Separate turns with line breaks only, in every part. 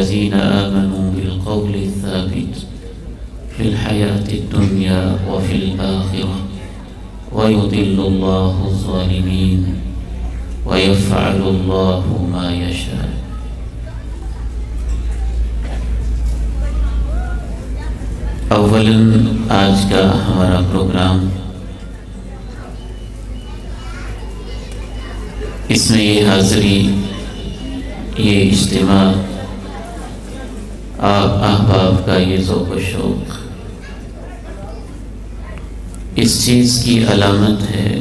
الذين آمنوا بالقول الثابت في الحياة الدنيا وفي الآخرة ويضل الله الظالمين ويفعل الله ما يشاء. اولاً آج کا ہمارا پروگرام، اس میں یہ حاضری، یہ اجتماع، آپ احباب کا یہ ذوق و شوق اس چیز کی علامت ہے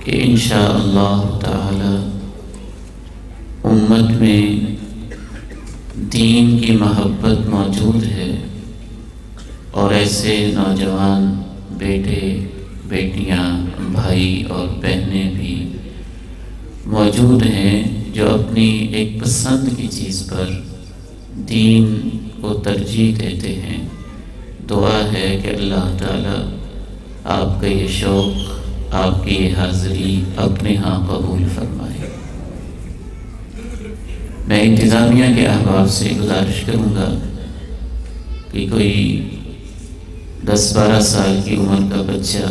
کہ انشاءاللہ تعالی امت میں دین کی محبت موجود ہے، اور ایسے نوجوان بیٹے بیٹیاں بھائی اور بہنیں بھی موجود ہیں جو اپنی ایک پسند کی چیز پر دین کو ترجیح دیتے ہیں۔ دعا ہے کہ اللہ تعالیٰ آپ کا یہ شوق، آپ کی یہ حاضری اپنے ہاں قبول فرمائے۔ میں انتظامیہ کے احباب سے گزارش کروں گا کہ کوئی 10-12 سال کی عمر کا بچہ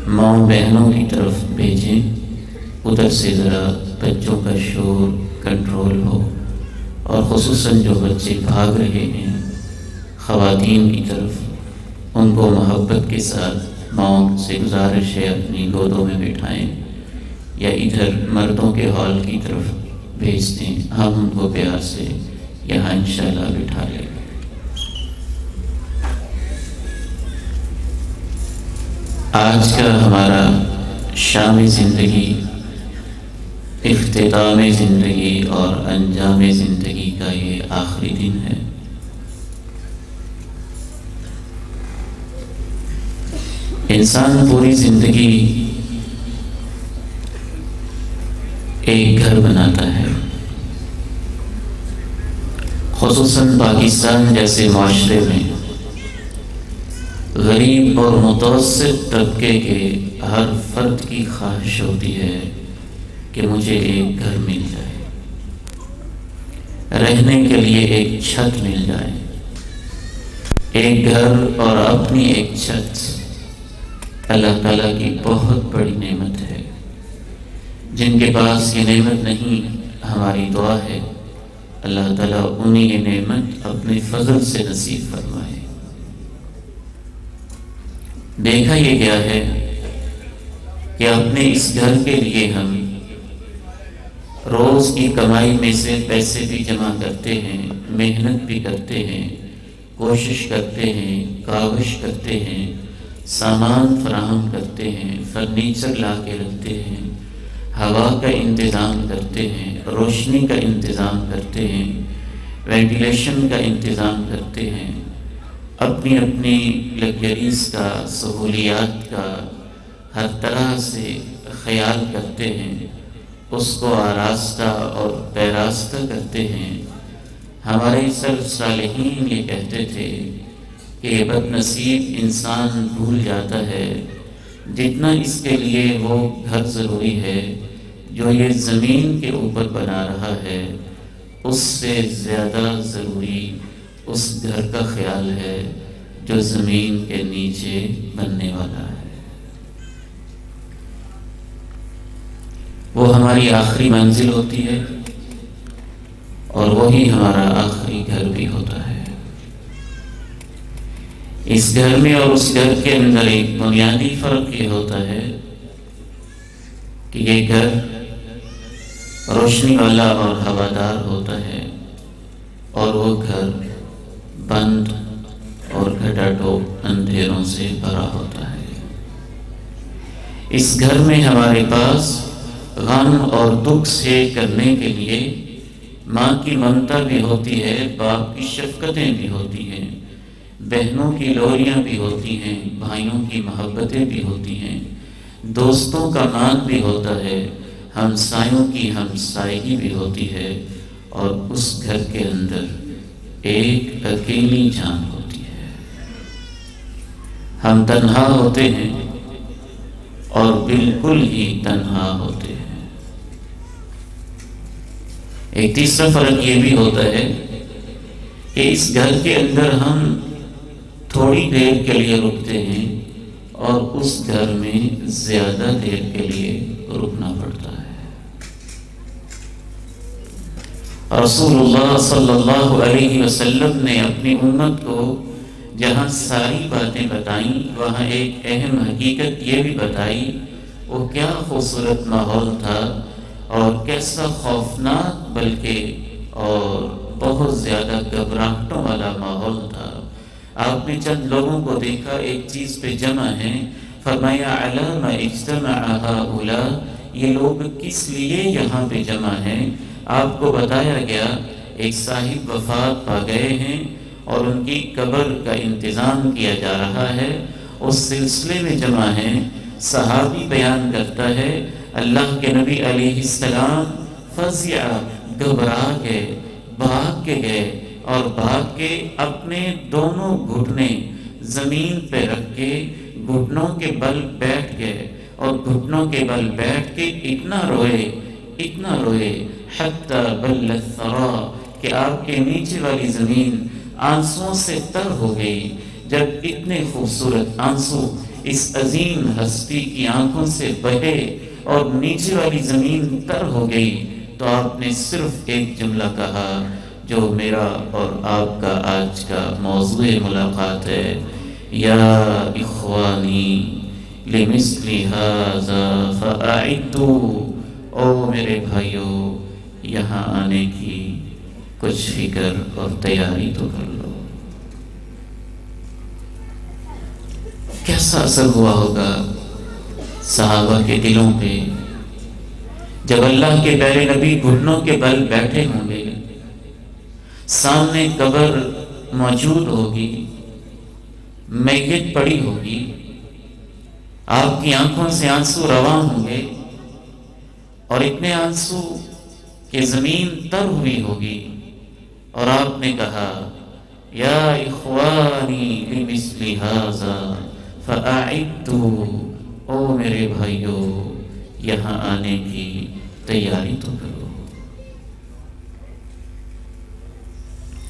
ماؤں بہنوں کی طرف بھیجیں، ادھر سے ذرا بچوں کا شور کنٹرول ہو، اور خصوصاً جو بچے بھاگ رہے ہیں خواتین کی طرف، ان کو محبت کے ساتھ ماؤں سے گزارش ہے اپنی گودوں میں بٹھائیں، یا ادھر مردوں کے ہال کی طرف بھیج دیں، ہم ان کو پیار سے یہاں انشاءاللہ بٹھا لیں۔ آج کا ہمارا شام زندگی، اختتام زندگی اور انجام زندگی کا یہ آخری دن ہے۔ انسان پوری زندگی ایک گھر بناتا ہے، خصوصاً پاکستان جیسے معاشرے میں غریب اور متوسط طبقے کے ہر فرد کی خواہش ہوتی ہے کہ مجھے ایک گھر مل جائے، رہنے کے لیے ایک چھت مل جائے۔ ایک گھر اور اپنی ایک چھت اللہ تعالیٰ کی بہت بڑی نعمت ہے۔ جن کے پاس یہ نعمت نہیں، ہماری دعا ہے اللہ تعالیٰ انہیں یہ نعمت اپنے فضل سے نصیب فرمائے۔ دیکھا یہ گیا ہے کہ اپنے اس گھر کے لیے ہم روز کی کمائی میں سے پیسے بھی جمع کرتے ہیں، محنت بھی کرتے ہیں، کوشش کرتے ہیں، کاوش کرتے ہیں، سامان فراہم کرتے ہیں، فرنیچر لا کے رکھتے ہیں، ہوا کا انتظام کرتے ہیں، روشنی کا انتظام کرتے ہیں، وینٹیلیشن کا انتظام کرتے ہیں، اپنی اپنی لگژریز کا، سہولیات کا ہر طرح سے خیال کرتے ہیں، اس کو آراستہ اور پیراستہ کرتے ہیں۔ ہمارے سلف صالحین یہ کہتے تھے کہ یہ بد نصیب انسان بھول جاتا ہے جتنا اس کے لیے وہ گھر ضروری ہے جو یہ زمین کے اوپر بنا رہا ہے، اس سے زیادہ ضروری اس گھر کا خیال ہے جو زمین کے نیچے بننے والا ہے۔ وہ ہماری آخری منزل ہوتی ہے، اور وہی ہمارا آخری گھر بھی ہوتا ہے۔ اس گھر میں اور اس گھر کے اندر ایک بنیادی فرق یہ ہوتا ہے کہ یہ گھر روشنی والا اور ہوادار ہوتا ہے، اور وہ گھر بند اور گھٹا ٹوپ اندھیروں سے بھرا ہوتا ہے۔ اس گھر میں ہمارے پاس غم اور دکھ سے کرنے کے لیے ماں کی ممتا بھی ہوتی ہے، باپ کی شفقتیں بھی ہوتی ہیں، بہنوں کی لوریاں بھی ہوتی ہیں، بھائیوں کی محبتیں بھی ہوتی ہیں، دوستوں کا مان بھی ہوتا ہے، ہمسایوں کی ہمسائیگی بھی ہوتی ہے، اور اس گھر کے اندر ایک اکیلی جان ہوتی ہے۔ ہم تنہا ہوتے ہیں اور بالکل ہی تنہا ہوتے ہیں۔ ایک تیسرا فرق یہ بھی ہوتا ہے کہ اس گھر کے اندر ہم تھوڑی دیر کے لیے رکتے ہیں اور اس گھر میں زیادہ دیر کے لیے رکنا پڑتا ہے۔ رسول اللہ صلی اللہ علیہ وسلم نے اپنی امت کو جہاں ساری باتیں بتائیں وہاں ایک اہم حقیقت یہ بھی بتائی، وہ کیا خوبصورت ماحول تھا اور کیسا خوفناک بلکہ اور بہت زیادہ گھبراہٹوں والا ماحول تھا۔ آپ نے چند لوگوں کو دیکھا ایک چیز پہ جمع ہیں، فرمایا علام اجتمع ہؤلاء، یہ لوگ کس لیے یہاں پہ جمع ہیں؟ آپ کو بتایا گیا ایک صاحب وفات پا گئے ہیں اور ان کی قبر کا انتظام کیا جا رہا ہے، اس سلسلے میں جمع ہیں۔ صحابی بیان کرتا ہے اللہ کے نبی علیہ السلام فزع گھبرا گئے، بھاگ کے گئے اور بھاگ کے اپنے دونوں گھٹنے زمین پہ رکھ کے گھٹنوں کے بل بیٹھ گئے اور گھٹنوں کے بل بیٹھ کے اتنا روئے حتی بل الثرا کہ آپ کے نیچے والی زمین آنسوؤں سے تر ہو گئی۔ جب اتنے خوبصورت آنسو اس عظیم ہستی کی آنکھوں سے بہے اور نیچے والی زمین تر ہو گئی تو آپ نے صرف ایک جملہ کہا جو میرا اور آپ کا آج کا موضوع ملاقات ہے، یا اخوانی لمثل ھذا فاعدوا، او میرے بھائیوں یہاں آنے کی کچھ فکر اور تیاری تو کر لو۔ کیسا اثر ہوا ہوگا صحابہ کے دلوں پہ جب اللہ کے پیارے نبی گھٹنوں کے بل بیٹھے ہوں گے، سامنے قبر موجود ہوگی، میت پڑی ہوگی، آپ کی آنکھوں سے آنسو رواں ہوں گے اور اتنے آنسو کہ زمین تر ہوئی ہوگی، اور آپ نے کہا یا اخوانی لمثل ھذا فاعدوا، او میرے بھائیوں یہاں آنے کی تیاری تو کرو۔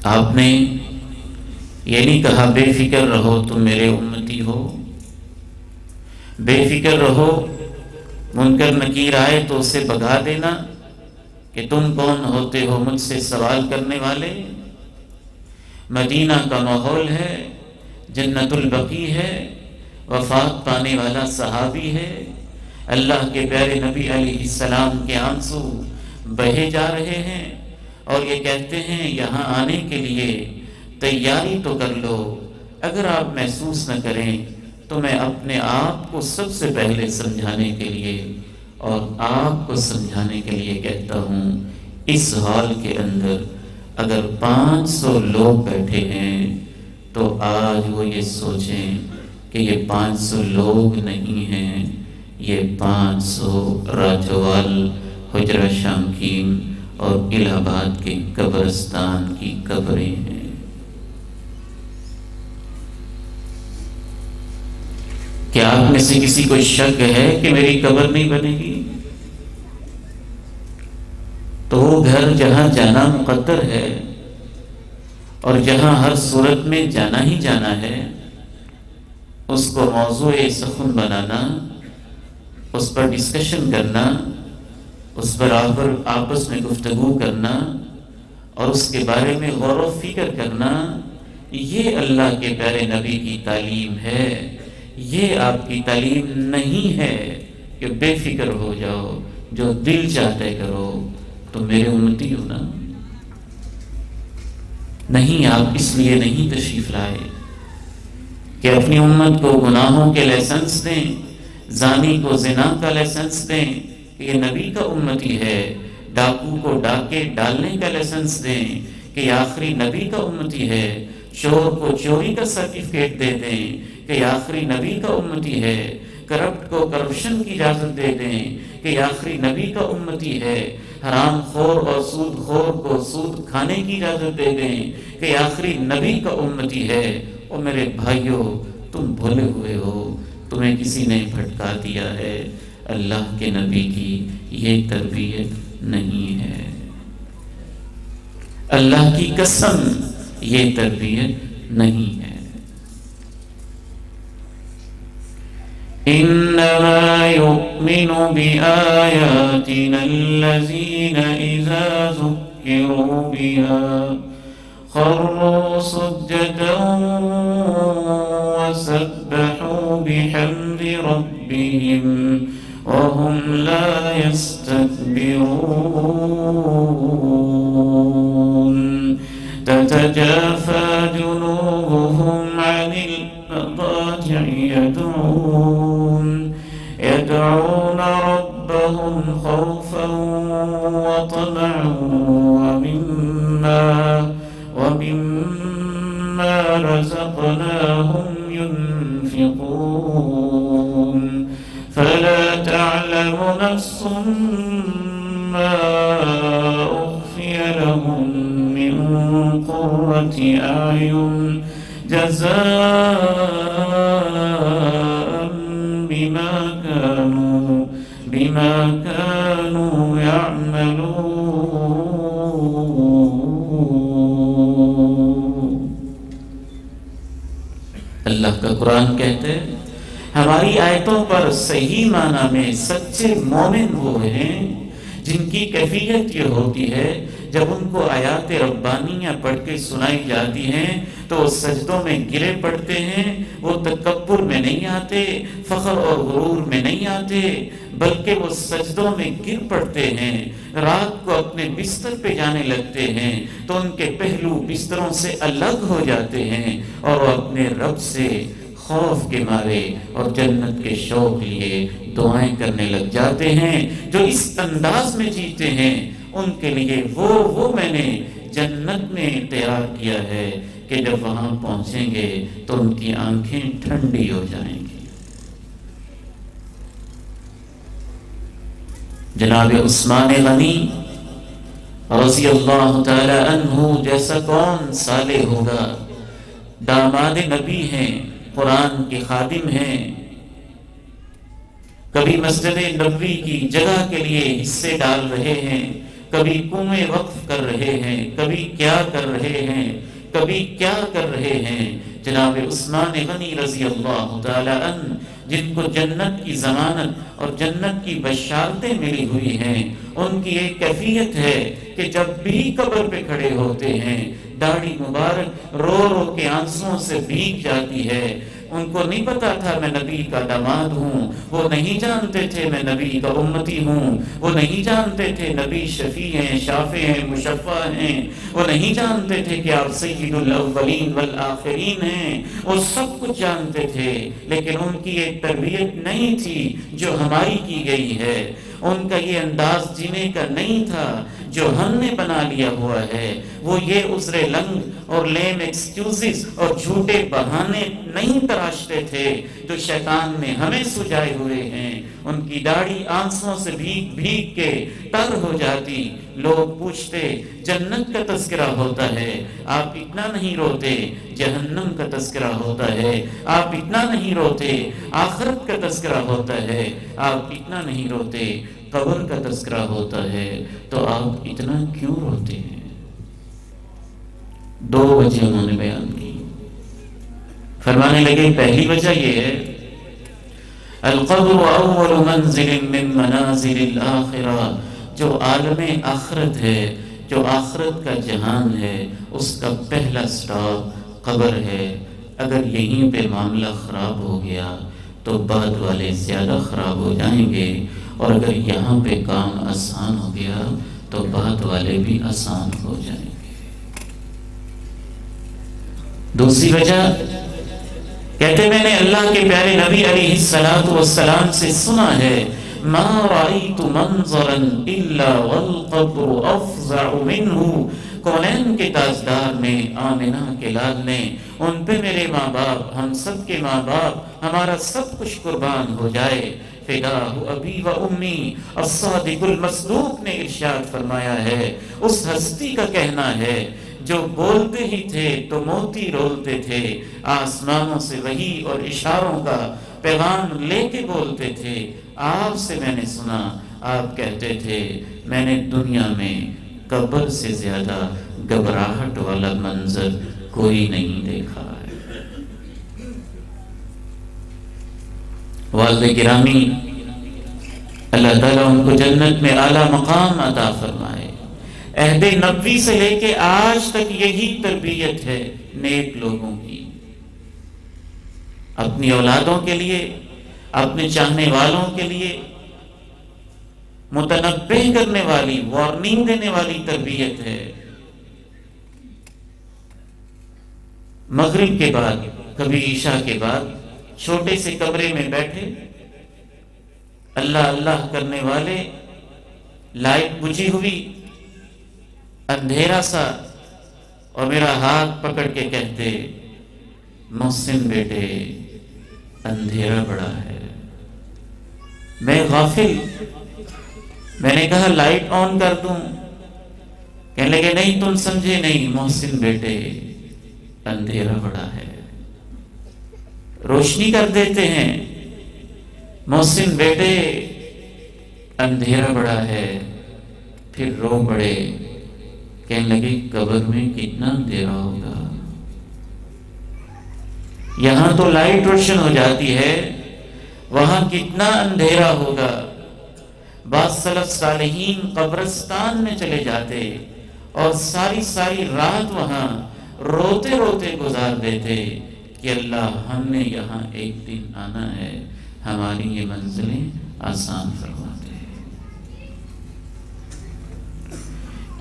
آپ نے یہ نہیں کہا بے فکر رہو تم میرے امتی ہو، بے فکر رہو منکر نکیر آئے تو اسے بھگا دینا کہ تم کون ہوتے ہو مجھ سے سوال کرنے والے۔ مدینہ کا ماحول ہے، جنت البقیع ہے، وفات پانے والا صحابی ہے، اللہ کے پیارے نبی علیہ السلام کے آنسو بہے جا رہے ہیں اور یہ کہتے ہیں یہاں آنے کے لیے تیاری تو کر لو۔ اگر آپ محسوس نہ کریں تو میں اپنے آپ کو سب سے پہلے سمجھانے کے لیے اور آپ کو سمجھانے کے لیے کہتا ہوں، اس ہال کے اندر اگر 500 لوگ بیٹھے ہیں تو آج وہ یہ سوچیں کہ یہ 500 لوگ نہیں ہیں، یہ 500 راجوال، حجرہ شامکین اور الہ آباد کے قبرستان کی قبریں ہیں۔ کیا آپ میں سے کسی کو شک ہے کہ میری قبر نہیں بنے گی؟ تو وہ گھر جہاں جانا مقدر ہے اور جہاں ہر صورت میں جانا ہی جانا ہے، اس کو موضوع سخن بنانا، اس پر ڈسکشن کرنا، اس پر آپس میں گفتگو کرنا اور اس کے بارے میں غور و فکر کرنا، یہ اللہ کے پیارے نبی کی تعلیم ہے۔ یہ آپ کی تعلیم نہیں ہے کہ بے فکر ہو جاؤ، جو دل چاہتے کرو، تو میرے امتی ہو نا۔ نہیں، آپ اس لیے نہیں تشریف لائے کہ اپنی امت کو گناہوں کے لائسنس دیں، زانی کو زنا کا لائسنس دیں کہ یہ نبی کا امتی ہے، ڈاکو کو ڈاکے ڈالنے کا لائسنس دیں کہ یہ آخری نبی کا امتی ہے، چور کو چوری کا سرٹیفکیٹ دے دیں کہ یہ آخری نبی کا امتی ہے، کرپٹ کو کرپشن کی اجازت دے دیں کہ یہ آخری نبی کا امتی ہے، حرام خور اور سود خور کو سود کھانے کی اجازت دے دیں کہ یہ آخری نبی کا امتی ہے۔ اور میرے بھائیوں، تم بھولے ہوئے ہو، تمہیں کسی نے بھٹکا دیا ہے، اللہ کے نبی کی یہ تربیت نہیں ہے۔ اللہ کی قسم یہ تربیت نہیں ہے۔ انما یؤمن بآیاتنا الذین اذا ذکروا بها خروا سجدا وسبحوا بحمد ربهم وهم لا يستكبرون تتجافى جنوبهم عن المضاجع يدعون ربهم خوفا وطمعا ومما رزقناهم ينفقون فلا تعلم نفس ما أخفي لهم من قرة أعين جزاء بما كانوا يعملون۔ اللہ کا قرآن کہتے ہیں ہماری آیتوں پر صحیح معنی میں سچے مومن وہ ہیں جن کی کیفیت یہ ہوتی ہے جب ان کو آیات ربانیہ پڑھ کے سنائی جاتی ہیں تو وہ سجدوں میں گرے پڑتے ہیں، وہ تکبر میں نہیں آتے، فخر اور غرور میں نہیں آتے، بلکہ وہ سجدوں میں گر پڑتے ہیں، رات کو اپنے بستر پہ جانے لگتے ہیں تو ان کے پہلو بستروں سے الگ ہو جاتے ہیں اور وہ اپنے رب سے خوف کے مارے اور جنت کے شوق لیے دعائیں کرنے لگ جاتے ہیں۔ جو اس انداز میں جیتے ہیں ان کے لیے وہ میں نے جنت میں تیار کیا ہے کہ جب وہاں پہنچیں گے تو ان کی آنکھیں ٹھنڈی ہو جائیں گی۔ جناب عثمان غنی رضی اللہ تعالی عنہ جیسا کون صالح ہوگا، داماد نبی ہیں، قرآن کے خادم ہیں، کبھی مسجد نبوی کی جگہ کے لیے حصے ڈال رہے ہیں، کبھی کنویں وقف کر رہے ہیں، کبھی کیا کر رہے ہیں، کبھی کیا کر رہے ہیں۔ جناب عثمان غنی رضی اللہ تعالی عنہ جن کو جنت کی ضمانت اور جنت کی بشارتیں ملی ہوئی ہیں، ان کی ایک کیفیت ہے کہ جب بھی قبر پہ کھڑے ہوتے ہیں داڑھی مبارک رو رو کے آنسوؤں سے بھیگ جاتی ہے۔ ان کو نہیں پتا تھا میں نبی کا داماد ہوں، وہ نہیں جانتے تھے میں نبی کا امتی ہوں، وہ نہیں جانتے تھے نبی شفیع ہیں، شافع ہیں، مشفع ہیں، وہ نہیں جانتے تھے کہ آپ سید الاولین والآخرین ہیں، وہ سب کچھ جانتے تھے لیکن ان کی ایک تربیت نہیں تھی جو ہماری کی گئی ہے، ان کا یہ انداز جینے کا نہیں تھا جو ہم نے بنا لیا ہوا ہے۔ وہ یہ عذر لنگ اور لیم ایکسکیوزز اور جھوٹے بہانے نہیں تراشتے تھے جو شیطان نے ہمیں سجائے ہوئے ہیں۔ ان کی داڑھی آنسوؤں سے بھیگ بھیگ کے تر ہو جاتی۔ لوگ پوچھتے جنت کا تذکرہ ہوتا ہے آپ اتنا نہیں روتے، جہنم کا تذکرہ ہوتا ہے آپ اتنا نہیں روتے، آخرت کا تذکرہ ہوتا ہے آپ اتنا نہیں روتے، قبر کا تذکرہ ہوتا ہے تو آپ اتنا کیوں روتے ہیں؟ دو وجہ انہوں نے بیان کی، فرمانے لگے پہلی وجہ یہ ہے القبر اول منزل من منازل الاخرہ، جو عالم آخرت ہے، جو آخرت کا جہان ہے، اس کا پہلا سٹاپ قبر ہے۔ اگر یہیں پہ معاملہ خراب ہو گیا تو بعد والے زیادہ خراب ہو جائیں گے، اور اگر یہاں پہ کام آسان ہو گیا تو بعد والے بھی آسان ہو جائیں گے۔ دوسری وجہ کہتے میں نے اللہ کے پیارے نبی علیہ السلام سے سنا ہے ما رأیت منظرا الا والقبر افظع منہ، کونین کے تاجدار نے، آمنہ کے لال نے، ان پہ میرے ماں باپ، ہم سب کے ماں باپ، ہمارا سب کچھ قربان ہو جائے، فداہ ابی و امی، الصادق المصدوق نے ارشاد فرمایا ہے، اس ہستی کا کہنا ہے جو بولتے ہی تھے تو موتی رولتے تھے، آسمانوں سے وحی اور اشاروں کا پیغام لے کے بولتے تھے۔ آپ سے میں نے سنا آپ کہتے تھے میں نے دنیا میں قبر سے زیادہ گھبراہٹ والا منظر کوئی نہیں دیکھا ہے۔ والد گرامی، اللہ تعالیٰ ان کو جنت میں اعلیٰ مقام عطا فرمائے۔ عہد نبوی سے لے کے آج تک یہی تربیت ہے نیک لوگوں کی، اپنی اولادوں کے لیے، اپنے چاہنے والوں کے لیے متنبہ کرنے والی، وارننگ دینے والی تربیت ہے۔ مغرب کے بعد، کبھی عشاء کے بعد چھوٹے سے کمرے میں بیٹھے اللہ اللہ کرنے والے، لائٹ بجھی ہوئی، اندھیرا سا، اور میرا ہاتھ پکڑ کے کہتے محسن بیٹے اندھیرا بڑا ہے۔ میں غافل، میں نے کہا لائٹ آن کر دوں، کہنے لگے نہیں تم سمجھے نہیں محسن بیٹے اندھیرا بڑا ہے۔ روشنی کر دیتے ہیں، محسن بیٹے اندھیرا بڑا ہے۔ پھر رو پڑے، کہنے لگے قبر میں کتنا اندھیرا ہوگا، یہاں تو لائٹ روشن ہو جاتی ہے، وہاں کتنا اندھیرا ہوگا۔ بعض سلف صالحین قبرستان میں چلے جاتے اور ساری رات وہاں روتے روتے گزار دیتے کہ اللہ ہم نے یہاں ایک دن آنا ہے، ہماری یہ منزلیں آسان فرما دے۔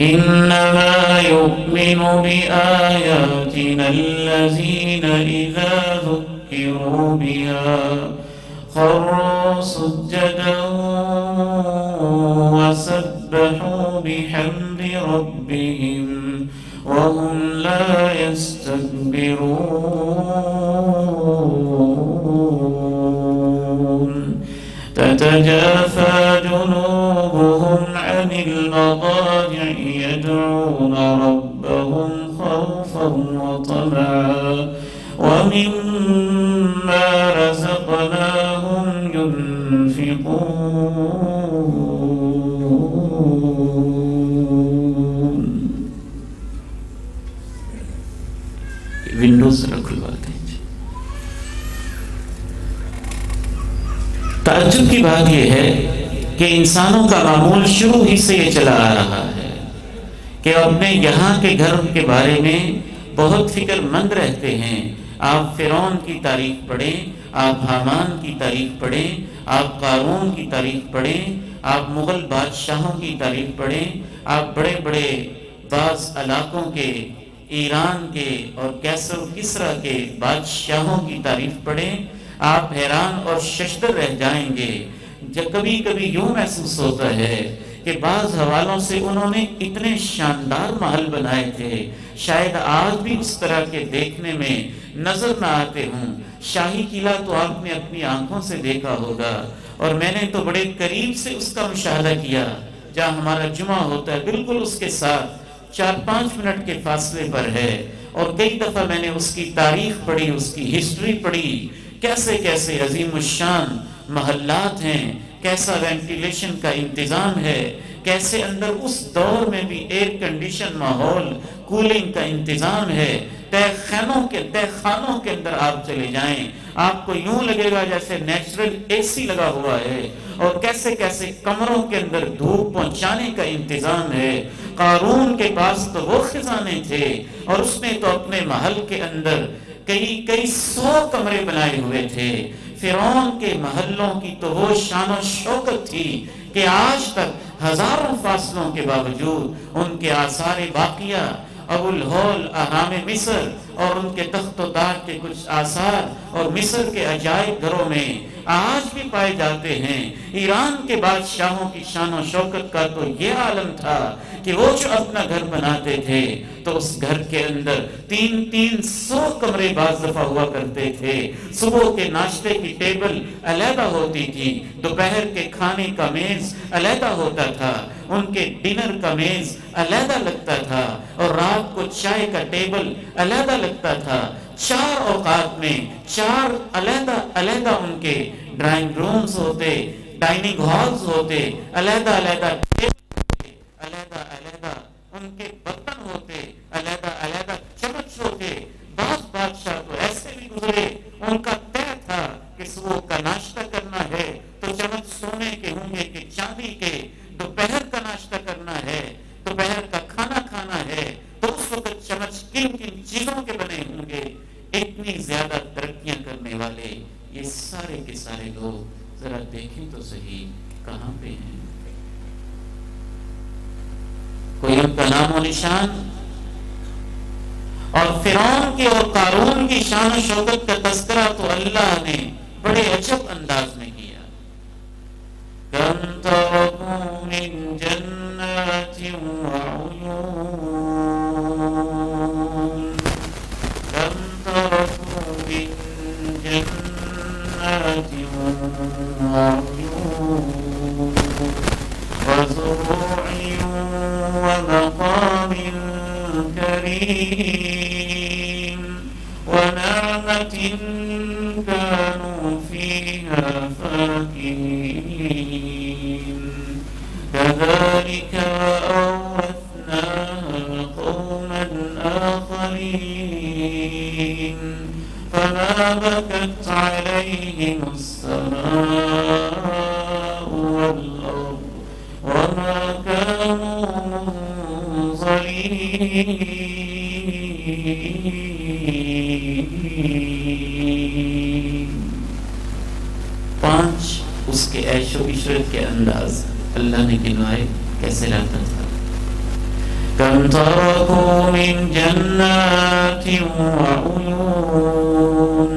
انما یؤمن بآیاتنا الذین اذا ذکروا بها خروا سجدا وسبحوا بحمد ربهم وهم لا يستكبرون تتجافى جنوبهم عن المضاجع يدعون ربهم خوفا وطمعا ومما رزقناهم ينفقون۔ ونڈوز ذرا کھلوا دیں۔ تعجب کی بات یہ ہے کہ انسانوں کا معمول شروع ہی سے یہ چلا آ رہا ہے کہ اپنے یہاں کے گھر کے بارے میں بہت فکر مند رہتے ہیں۔ آپ فرعون کی تاریخ پڑھیں، آپ حامان کی تاریخ پڑھیں، آپ قارون کی تاریخ پڑھیں، آپ مغل بادشاہوں کی تاریخ پڑھیں، آپ بڑے بڑے بعض علاقوں کے، ایران کے اور کیسر و کسریٰ کے بادشاہوں کی تاریخ پڑھیں، آپ حیران اور ششدر رہ جائیں گے۔ جب کبھی کبھی یوں محسوس ہوتا ہے کہ بعض حوالوں سے انہوں نے اتنے شاندار محل بنائے تھے، شاید آج بھی اس طرح کے دیکھنے میں نظر نہ آتے ہوں۔ شاہی قلعہ تو آپ نے اپنی آنکھوں سے دیکھا ہوگا، اور میں نے تو بڑے قریب سے اس کا مشاہدہ کیا۔ جہاں ہمارا جمعہ ہوتا ہے بالکل اس کے ساتھ 4-5 منٹ کے فاصلے پر ہے، اور کئی دفعہ میں نے اس کی تاریخ پڑھی، اس کی ہسٹری پڑھی، کیسے کیسے عظیم الشان محلات ہیں، کیسا وینٹیلیشن کا انتظام ہے، کیسے اندر اس دور میں بھی ایئر کنڈیشن ماحول، کولنگ کا انتظام ہے۔ تہ خانوں کے اندر آپ چلے جائیں، آپ کو یوں لگے گا جیسے نیچرل اے سی لگا ہوا ہے، اور کیسے کیسے کمروں کے اندر دھوپ پہنچانے کا انتظام ہے۔ قارون کے پاس تو وہ خزانے تھے، اور اس نے تو اپنے محل کے اندر کئی 100 کمرے بنائے ہوئے تھے۔ فرعون کے محلوں کی تو وہ شان و شوکت تھی کہ آج تک ہزاروں فاصلوں کے باوجود ان کے آثار باقیہ، ابو الہول اہرام مصر اور ان کے تخت و تاج کے کچھ آثار اور مصر کے عجائب گھروں میں آج بھی پائے جاتے ہیں۔ ایران کے بادشاہوں کی شان و شوکت کا تو یہ عالم تھا کہ وہ جو اپنا گھر بناتے تھے تو اس گھر کے اندر 300 کمرے بعض دفعہ ہوا کرتے تھے۔ صبح کے ناشتے کی ٹیبل علیحدہ ہوتی تھی، دوپہر کے کھانے کا میز علیحدہ ہوتا تھا، ان کے ڈنر کا میز علیحدہ لگتا تھا، اور رات کو چائے کا ٹیبل علیحدہ لگتا تھا۔ 4 اوقات میں 4 علیحدہ ان کے ڈرائنگ رومز ہوتے، ڈائننگ ہالز ہوتے، علیحدہ ان کے برتن ہوتے، علیحدہ علیحدہ چمچ ہوتے. بعض بادشاہ تو ایسے بھی گزرے، ان کا طے تھا کہ صبح کا ناشتہ کرنا ہے تو چمچ سونے کے ہوں گے کہ چاندی کے، دوپہر کا ناشتہ کرنا ہے، دوپہر کا کھانا کھانا ہے تو اس وقت چمچ کن کن چیزوں کے بنے ہوں گے. اتنی زیادہ ترقیاں کرنے والے یہ سارے کے سارے لوگ ذرا دیکھیں تو صحیح کہاں پہ ہیں. کوئی ان کا نام و نشان؟ اور فرعون کی اور قارون کی شان و شوکت کا تذکرہ تو اللہ نے بڑے عجب انداز میں کیا. کم ترکوا من جنات وعیون، کم ترکوا من جنات وعیون وزروع ومقام کریم ونعمة كانوا فيها فاكهين كذلك وأورثناها قوما آخرين فما بكت عليهم السماء والأرض وما كانوا منظرين. پانچ اس کے عیش و عشرت کے انداز اللہ نے گنوائے کیسے لاتا تھا. کم ترکوا من جنات وعیون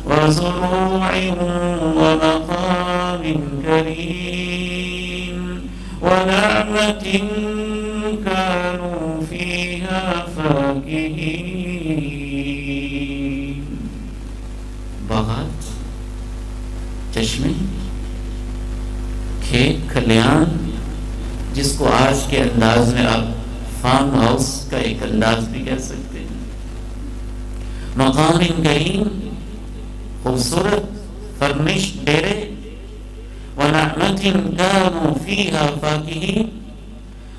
وزروع ومقام کریم ونعمة كانوا فيها فاكهين. باغات، چشمے، کھیت کھلیان، جس کو آج کے انداز میں آپ فارم ہاؤس کا ایک انداز بھی کہہ سکتے ہیں. مقام کریم، خوبصورت فرنشڈ ڈیرے. وَنَعْمَةٍ كَانُوا فِيهَا فَاكِهِينَ،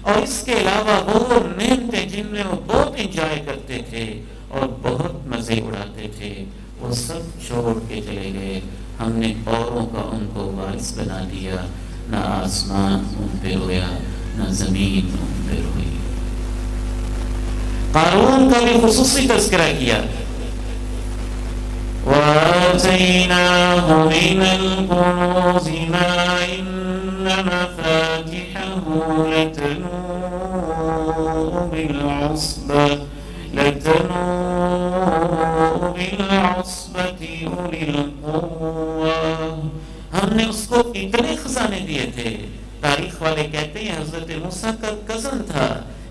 اور اس کے علاوہ وہ نعمتیں جن میں وہ بہت انجوائے کرتے تھے اور بہت مزے اڑاتے تھے، وہ سب چھوڑ کے چلے گئے. ہم نے اوروں کا ان کو وارث بنا دیا. نہ آسمان ان پہ رویا، نہ زمین ان پہ روئی. قارون کا بھی خصوصی تذکرہ کیا. وَآتَيْنَاهُ مِنَ الْكُنُوزِ مَا إِنَّ مَفَاتِحَهُ لَتَنُوءُ بِالْعُصْبَةِ أُولِي الْقُوَّةِ. ہم نے اس کو اتنے خزانے دیے تھے. تاریخ والے کہتے ہیں حضرت موسیٰ کا کزن تھا،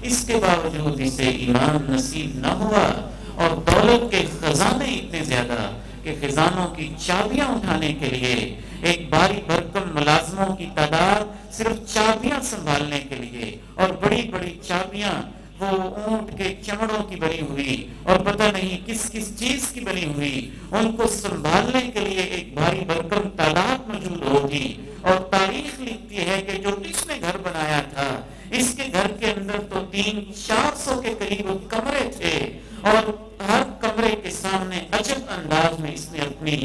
اس کے باوجود اسے ایمان نصیب نہ ہوا، اور دولت کے خزانے اتنے زیادہ کہ خزانوں کی چابیاں اٹھانے کے لیے ایک باری بھرکم ملازموں کی تعداد صرف چابیاں سنبھالنے کے لیے، اور بڑی بڑی چابیاں وہ اونٹ کے چمڑوں کی بنی ہوئی اور پتہ نہیں کس کس چیز کی بنی ہوئی، ان کو سنبھالنے کے لیے ایک بھاری بھرکم تعداد موجود ہوگی. اور تاریخ لکھتی ہے کہ جو اس نے گھر بنایا تھا، اس کے گھر کے اندر تو 300-400 کے قریب کمرے تھے، اور ہر کمرے کے سامنے عجب انداز میں اس نے اپنی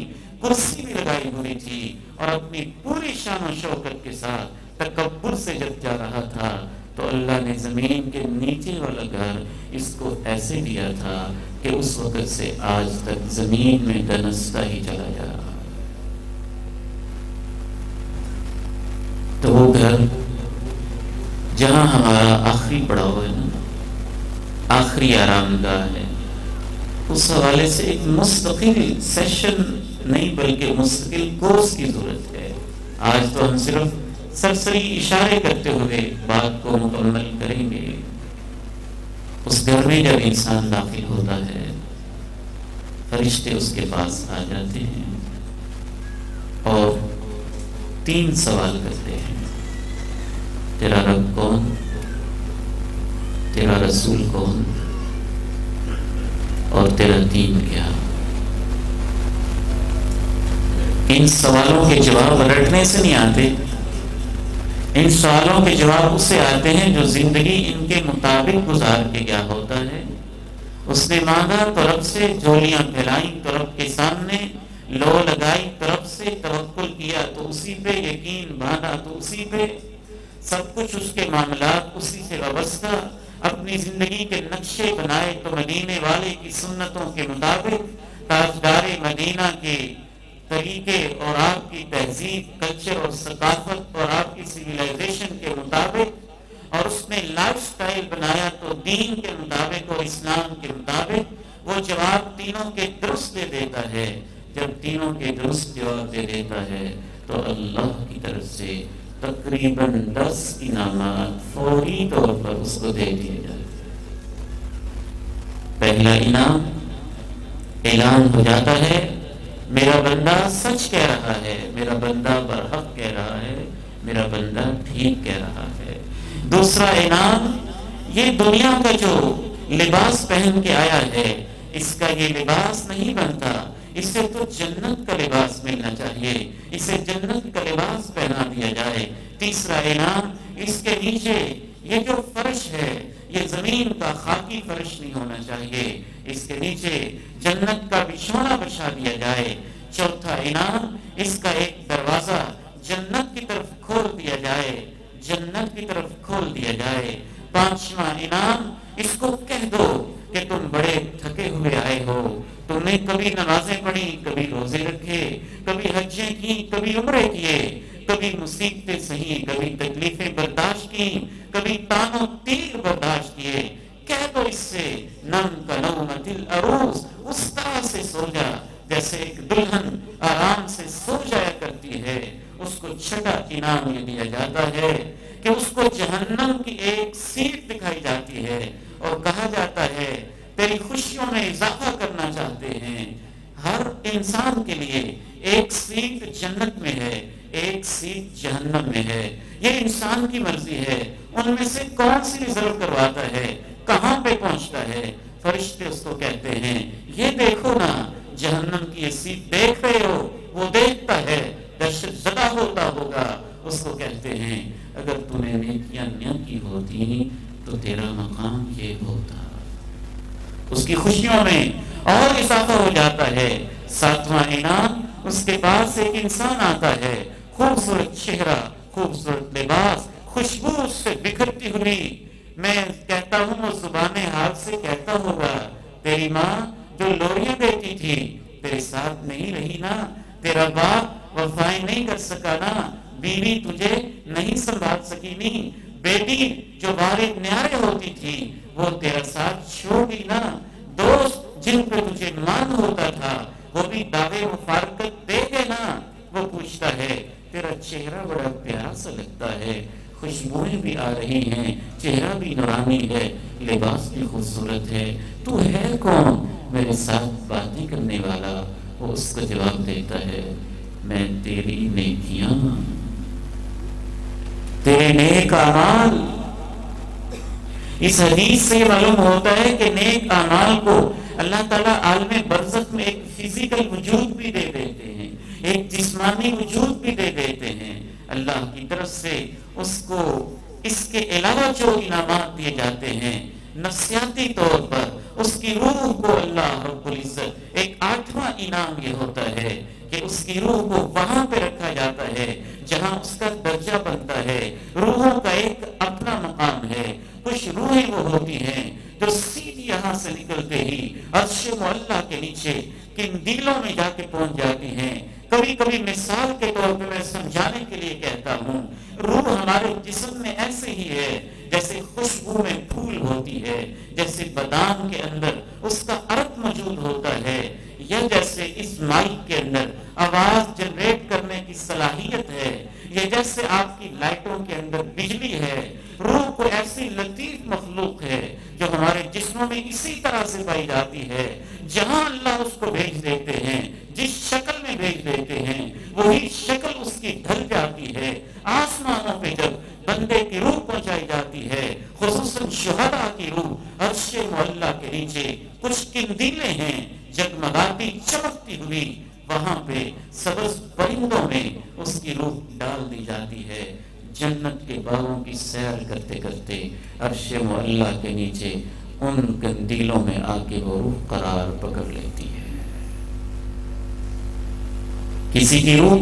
کرسی بھی لگائی ہوئی تھی، اور اپنی پوری شان و شوکت کے ساتھ تکبر سے جب جا رہا تھا تو اللہ نے زمین کے نیچے والا گھر اس کو ایسے دیا تھا کہ اس وقت سے آج تک زمین میں دنستا ہی چلا جا رہا. تو وہ گھر جہاں ہمارا آخری پڑاؤ ہے نا، آخری آرام گاہ ہے، اس حوالے سے ایک مستقل سیشن نہیں بلکہ مستقل کورس کی ضرورت ہے. آج تو ہم صرف سرسری اشارے کرتے ہوئے بات کو مکمل کریں گے. اس گھر میں جب انسان داخل ہوتا ہے، فرشتے اس کے پاس آ جاتے ہیں اور 3 سوال کرتے ہیں: تیرا رب کون؟ تیرا رسول کون؟ اور تیرا دین کیا؟ ان سوالوں کے جواب رٹنے سے نہیں آتے. ان سوالوں کے جواب اس سے آتے ہیں جو زندگی ان کے مطابق گزار کے کیا ہوتا ہے۔ اس نے مانگا تو رب سے، جھولیاں پھیلائیں تو رب کے سامنے، لو لگائی تو رب سے، توکل کیا تو اسی پہ، یقین باندھا تو اسی پہ، سب کچھ اس کے معاملات اسی سے وابستہ، اپنی زندگی کے نقشے بنائے تو مدینے والے کی سنتوں کے مطابق، تاجدار مدینہ کے طریقے اور آپ کی تہذیب، کلچر اور ثقافت اور آپ کی سویلائزیشن کے مطابق، اور اس نے لائف سٹائل بنایا تو دین کے مطابق اور اسلام کے مطابق، وہ جواب تینوں کے درست دے دیتا ہے۔ جب تینوں کے درست جواب دے دیتا ہے تو اللہ کی طرف سے تقریباً 10 انعامات فوری طور پر اس کو دے دیے جاتے ہیں۔ پہلا انعام، اعلان ہو جاتا ہے میرا بندہ سچ کہہ رہا ہے، میرا بندہ برحق کہہ رہا ہے، میرا بندہ ٹھیک کہہ رہا ہے۔ دوسرا انعام، یہ دنیا کا جو لباس پہن کے آیا ہے اس کا یہ لباس نہیں بنتا، اسے تو جنت کا لباس ملنا چاہیے، اسے جنت کا لباس پہنا دیا جائے۔ تیسرا انعام، اس کے نیچے یہ جو فرش ہے یہ زمین کا خاکی فرش نہیں ہونا چاہیے، اس کے نیچے جنت کا بچھونا بچھا دیا جائے۔ چوتھا انعام، اس کا ایک دروازہ جنت کی طرف کھول دیا جائے، جنت کی طرف کھول دیا جائے۔ پانچواں انعام، اس کو کہہ دو کہ تم بڑے تھکے ہوئے آئے ہو، تم نے کبھی نمازیں پڑھی، کبھی روزے رکھے، کبھی حجیں کی، کبھی عمرے کیے، کبھی مصیبتیں سہی، کبھی تکلیفیں برداشت کی، کبھی تان و تیر برداشت کیے۔ کہہ دو اس سے نم کا نومت العروس، اس طرح سے سو جا جیسے ایک دلہن آرام سے سو جایا کرتی ہے۔ اس کو چھٹا انعام یہ دیا جاتا ہے کہ اس کو جہنم کی ایک سیٹ دکھائی جاتی ہے اور کہا جاتا ہے تیری خوشیوں میں اضافہ کرنا چاہتے ہیں۔ ہر انسان کے لیے ایک سیٹ جنت میں ہے، ایک سیٹ جہنم میں ہے، یہ انسان کی مرضی ہے، ان میں سے کون سی ریزرو کرواتا ہے، کہاں پہ پہنچتا ہے۔ فرشتے اس کو کہتے ہیں یہ دیکھو نا، جہنم کی یہ سیٹ دیکھ رہے ہو، وہ دیکھتا ہے، دہشت زدہ ہوتا ہوگا، اس کو کہتے ہیں اگر تو نے نیکیاں نہ کی ہوتی تو تیرا مقام یہ ہوتا۔ اس کی خوشیوں میں اور اضافہ ہو جاتا ہے۔ ساتواں انعام، اس کے پاس ایک انسان آتا ہے، خوبصورت چہرہ، خوبصورت لباس، خوشبو اس سے بکھرتی ہوئی۔ میں کہتا ہوں وہ زبان حال سے کہتا ہوگا تیری ماں جو لوریاں دیتی تھی تیرے ساتھ نہیں رہی نا، تیرا باپ وفائیں نہیں کر سکا نا، بیوی تجھے نہیں سنبھال سکی نی، بیٹی جو بارے نیارے ہوتی تھی وہ تیرا ساتھ چھوڑ گئی نا، دوست جن پہ تجھے مان ہوتا تھا وہ بھی دعوے مفارقت دے گئے نا۔ وہ پوچھتا ہے تیرا چہرہ بڑا پیارا سا لگتا ہے، خوشبوئیں بھی آ رہی ہیں، چہرہ بھی نورانی ہے، لباس بھی خوبصورت ہے، تو ہے کون میرے ساتھ باتیں کرنے والا؟ وہ اس کا جواب دیتا ہے میں تیری نیکیاں، تیرے نیک اعمال۔ اس حدیث سے معلوم ہوتا ہے کہ نیک اعمال کو اللہ تعالیٰ عالم برزخ میں ایک فزیکل وجود بھی دے دیتے ہیں، ایک جسمانی وجود بھی دے دیتے ہیں اللہ کی طرف سے۔ اس کو اس کے علاوہ جو انعامات دیے جاتے ہیں نفسیاتی طور پر، اس کی روح کو اللہ رب العزت، ایک 8واں انعام یہ ہوتا ہے کہ اس کی روح کو وہاں پہ رکھا جاتا ہے جہاں اس کا درجہ بنتا ہے۔ روحوں کا ایک اپنا مقام ہے، کچھ روحیں وہ ہوتی ہیں جو سیدھی یہاں سے نکلتے ہی عرش معلیٰ کے نیچے قندیلوں میں جا کے پہنچ جاتی ہیں۔ کبھی کبھی مثال کے طور پہ میں سمجھانے کے لیے کہتا ہوں، روح ہمارے جسم میں ایسے ہی ہے جیسے خوشبو میں پھول ہوتی ہے، جیسے بادام کے اندر اس کا عرق موجود ہوتا ہے، یا جیسے اس مائک کے اندر آواز جنریٹ کرنے کی صلاحیت ہے، یا جیسے آپ کی لائٹوں کے اندر بجلی ہے۔ روح کو ایسی لطیف مخلوق ہے جو ہمارے جسموں میں اسی طرح سے پائی جاتی ہے، جہاں اللہ اس کو بھیج دیتے ہیں، جس شکل میں بھیج دیتے ہیں وہی شکل اس کی ڈھل جاتی ہے۔ آسمانوں پہ جب بندے کی روح پہنچائی جاتی ہے، خصوصاً شہداء کی روح، عرش معلیٰ کے نیچے کچھ قندیلیں ہیں جگمگاتی چمکتی ہوئی، وہاں پہ سبز پرندوں میں اس کی روح ڈال دی جاتی ہے۔ جنت کے باغوں کی سیر کرتے کرتے عرش معلیٰ کے نیچے ان قندیلوں میں آ کے وہ روح قرار پکڑ لیتی ہے۔ کسی کی روح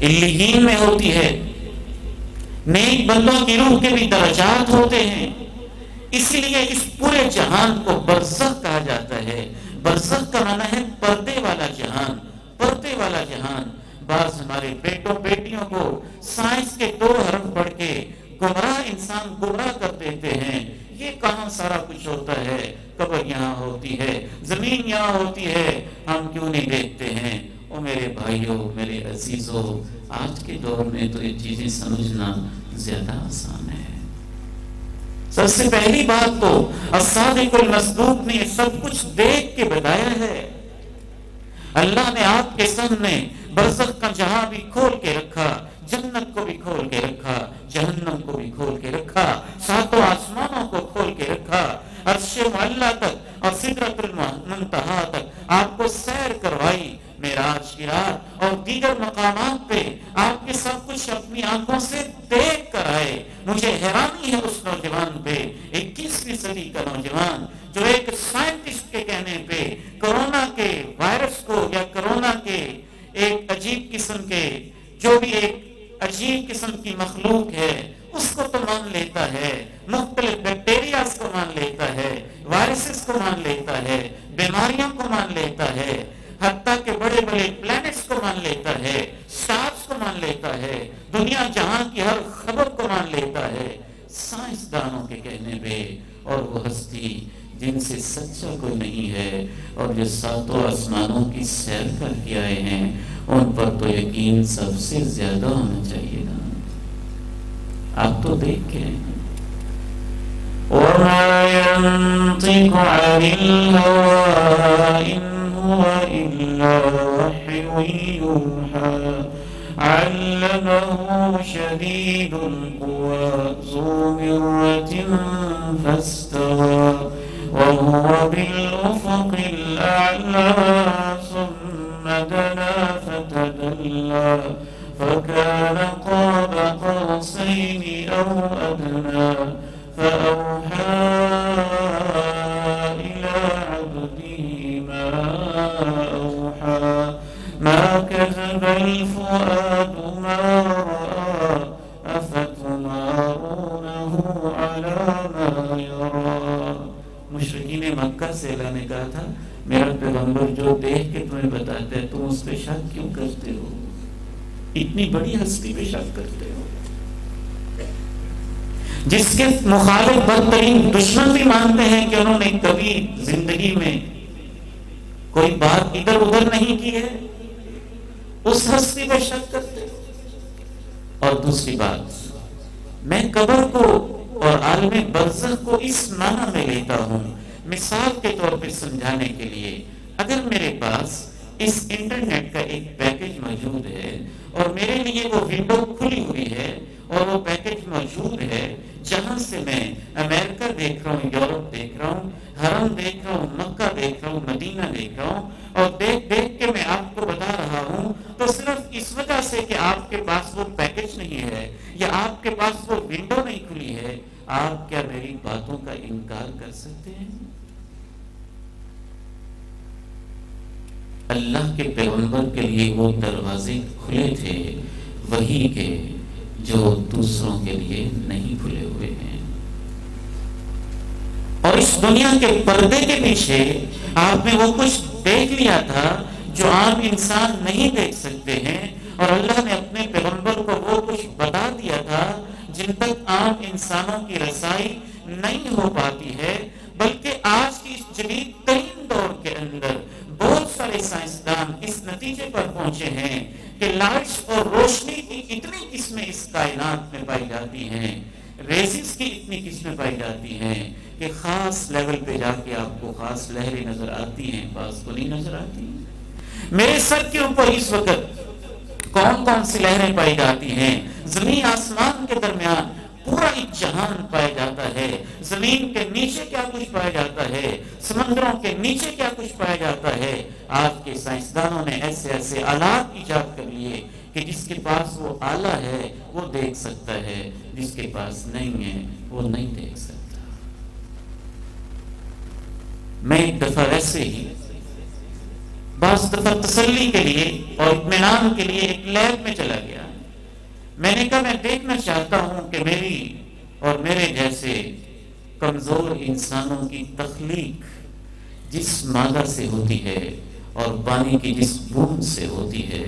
علیین میں ہوتی ہے، نیک بندوں کی روح کے بھی درجات ہوتے ہیں، اسی لیے اس پورے جہان کو برزخ کہا جاتا ہے۔ برزخ کا معنی ہے پردے والا جہان، پردے والا جہان۔ بعض ہمارے بیٹوں بیٹیوں کو سائنس کے 2 حرف پڑھ کے انسان گمراہ کر دیتے ہیں۔ یہ کہاں سارا کچھ ہوتا ہے؟ قبر یہاں ہوتی ہے، زمین یہاں ہوتی ہے، ہم کیوں نہیں دیکھتے ہیں؟ او میرے بھائیوں، میرے عزیزوں، آج کے دور میں تو یہ چیزیں سمجھنا زیادہ آسان ہے۔ سب سے پہلی بات تو الصادق المصدوق نے سب کچھ دیکھ کے بتایا ہے۔ اللہ نے آپ کے سامنے برزخ کا جہاں بھی کھول کے رکھا، جنت کو بھی کھول کے رکھا، جہنم کو بھی کھول کے رکھا، 7 آسمانوں کو کھول کے رکھا، عرش معلیٰ تک اور سدرۃ المنتہا تک آپ کو سیر کروائی معراج کی رات، اور دیگر مقامات پہ آپ کے سب کچھ اپنی آنکھوں سے دیکھ کر آئے۔ مجھے حیرانی ہے اس نوجوان پہ، 21ویں صدی کا نوجوان جو ایک سائنٹسٹ کے کہنے پہ کرونا کے وائرس کو یا کرونا کے ایک عجیب قسم کے جو بھی ایک عجیب قسم کی مخلوق ہے اس کو تو مان لیتا ہے، مختلف بیکٹیریاز کو مان لیتا ہے، وائرسز کو مان لیتا ہے، بیماریوں کو مان لیتا ہے، حتیٰ کہ بڑے بڑے پلانٹس کو مان لیتا ہے، سٹارز کو مان لیتا ہے، دنیا جہاں کی ہر خبر کو مان لیتا ہے سائنسدانوں کے کہنے پہ۔ اور وہ ہستی جن سے سچا کوئی نہیں ہے اور جو 7 آسمانوں کی سیر کر کے آئے ہیں، ان پر تو یقین سب سے زیادہ ہونا چاہیے نا۔ آپ تو دیکھ کے وَمَا يَنطِقُ عَنِ الْهَوَىٰ إِنْ هُوَ إِلَّا وَحْيٌ يُوحَىٰ عَلَّمَهُ شَدِيدُ الْقُوَىٰ ذُو مِرَّةٍ فَاسْتَوَىٰ وَهُوَ بِالْأُفُقِ الْأَعْلَىٰ ثُمَّ دَنَا فَتَدَلَّىٰ فَكَانَ قَابَ قَوْسَيْنِ أَوْ أَدْنَىٰ فَأَوْحَىٰ إِلَىٰ عَبْدِهِ مَا أَوْحَىٰ مَا كَذَبَ الْفُؤَادُ مَا رَأَىٰ أَفَتُمَارُونَهُ عَلَىٰ مَا يَرَىٰ۔ مشرکین مکہ سے اللہ نے کہا تھا میرا پیغمبر جو دیکھ کے تمہیں بتاتا ہے تم اس پہ شک کیوں کرتے ہو؟ اتنی بڑی ہستی پہ شک کرتے ہو جس کے مخالف بدترین دشمن بھی مانتے ہیں کہ انہوں نے کبھی زندگی میں کوئی بات ادھر ادھر نہیں کی ہے، اس ہستی پہ شک کرتے ہو۔ اور دوسری بات، میں قبر کو اور عالم برزخ کو اس معنی میں لیتا ہوں مثال کے طور پہ سمجھانے کے لیے، اگر میرے پاس اس انٹرنیٹ کا ایک پیکج موجود ہے اور میرے لیے وہ ونڈو کھلی ہوئی ہے اور وہ پیکج موجود ہے جہاں سے میں امریکہ دیکھ رہا ہوں، یورپ دیکھ رہا ہوں، حرم دیکھ رہا ہوں، مکہ دیکھ رہا ہوں، مدینہ دیکھ رہا ہوں، اور دیکھ دیکھ کے میں آپ کو بتا رہا ہوں، تو صرف اس وجہ سے کہ آپ کے پاس وہ پیکج نہیں ہے یا آپ کے پاس وہ ونڈو نہیں کھلی ہے، آپ کیا میری باتوں کا انکار کر سکتے ہیں؟ اللہ کے پیغمبر کے لیے وہ دروازے کھلے تھے وحی کے جو دوسروں کے لیے نہیں کھلے ہوئے ہیں، اور اس دنیا کے پردے کے پیچھے آپ نے وہ کچھ دیکھ لیا تھا جو عام انسان نہیں دیکھ سکتے ہیں، اور اللہ نے اپنے پیغمبر کو وہ کچھ بتا دیا تھا جن تک عام انسانوں کی رسائی نہیں ہو پاتی ہے، بلکہ آج کی اس جدید ترین دور کے اندر بہت سارے سائنسدان اس نتیجے پر پہنچے ہیں کہ لائٹس اور روشنی کی اتنی قسمیں اس کائنات میں پائی جاتی ہیں، ریزز کی اتنی قسمیں پائی جاتی ہیں کہ خاص لیول پہ جا کے آپ کو خاص لہریں نظر آتی ہیں، بعض کو نہیں نظر آتی۔ میرے سر کے اوپر اس وقت کون کون سی لہریں پائی جاتی ہیں؟ زمین آسمان کے درمیان پورا ایک جہان پایا جاتا ہے، زمین کے نیچے کیا کچھ پایا جاتا ہے، سمندروں کے نیچے کیا کچھ پایا جاتا ہے۔ آج کے سائنسدانوں نے ایسے ایسے آلات ایجاد کر لیے کہ جس کے پاس وہ آلہ ہے وہ دیکھ سکتا ہے، جس کے پاس نہیں ہے وہ نہیں دیکھ سکتا۔ میں ایک دفعہ ویسے ہی بعض دفعہ تسلی کے لیے اور اطمینان کے لیے ایک لیب میں چلا گیا۔ میں نے کہا میں دیکھنا چاہتا ہوں کہ میری اور میرے جیسے کمزور انسانوں کی تخلیق جس مادہ سے ہوتی ہے اور پانی کی جس بوند سے ہوتی ہے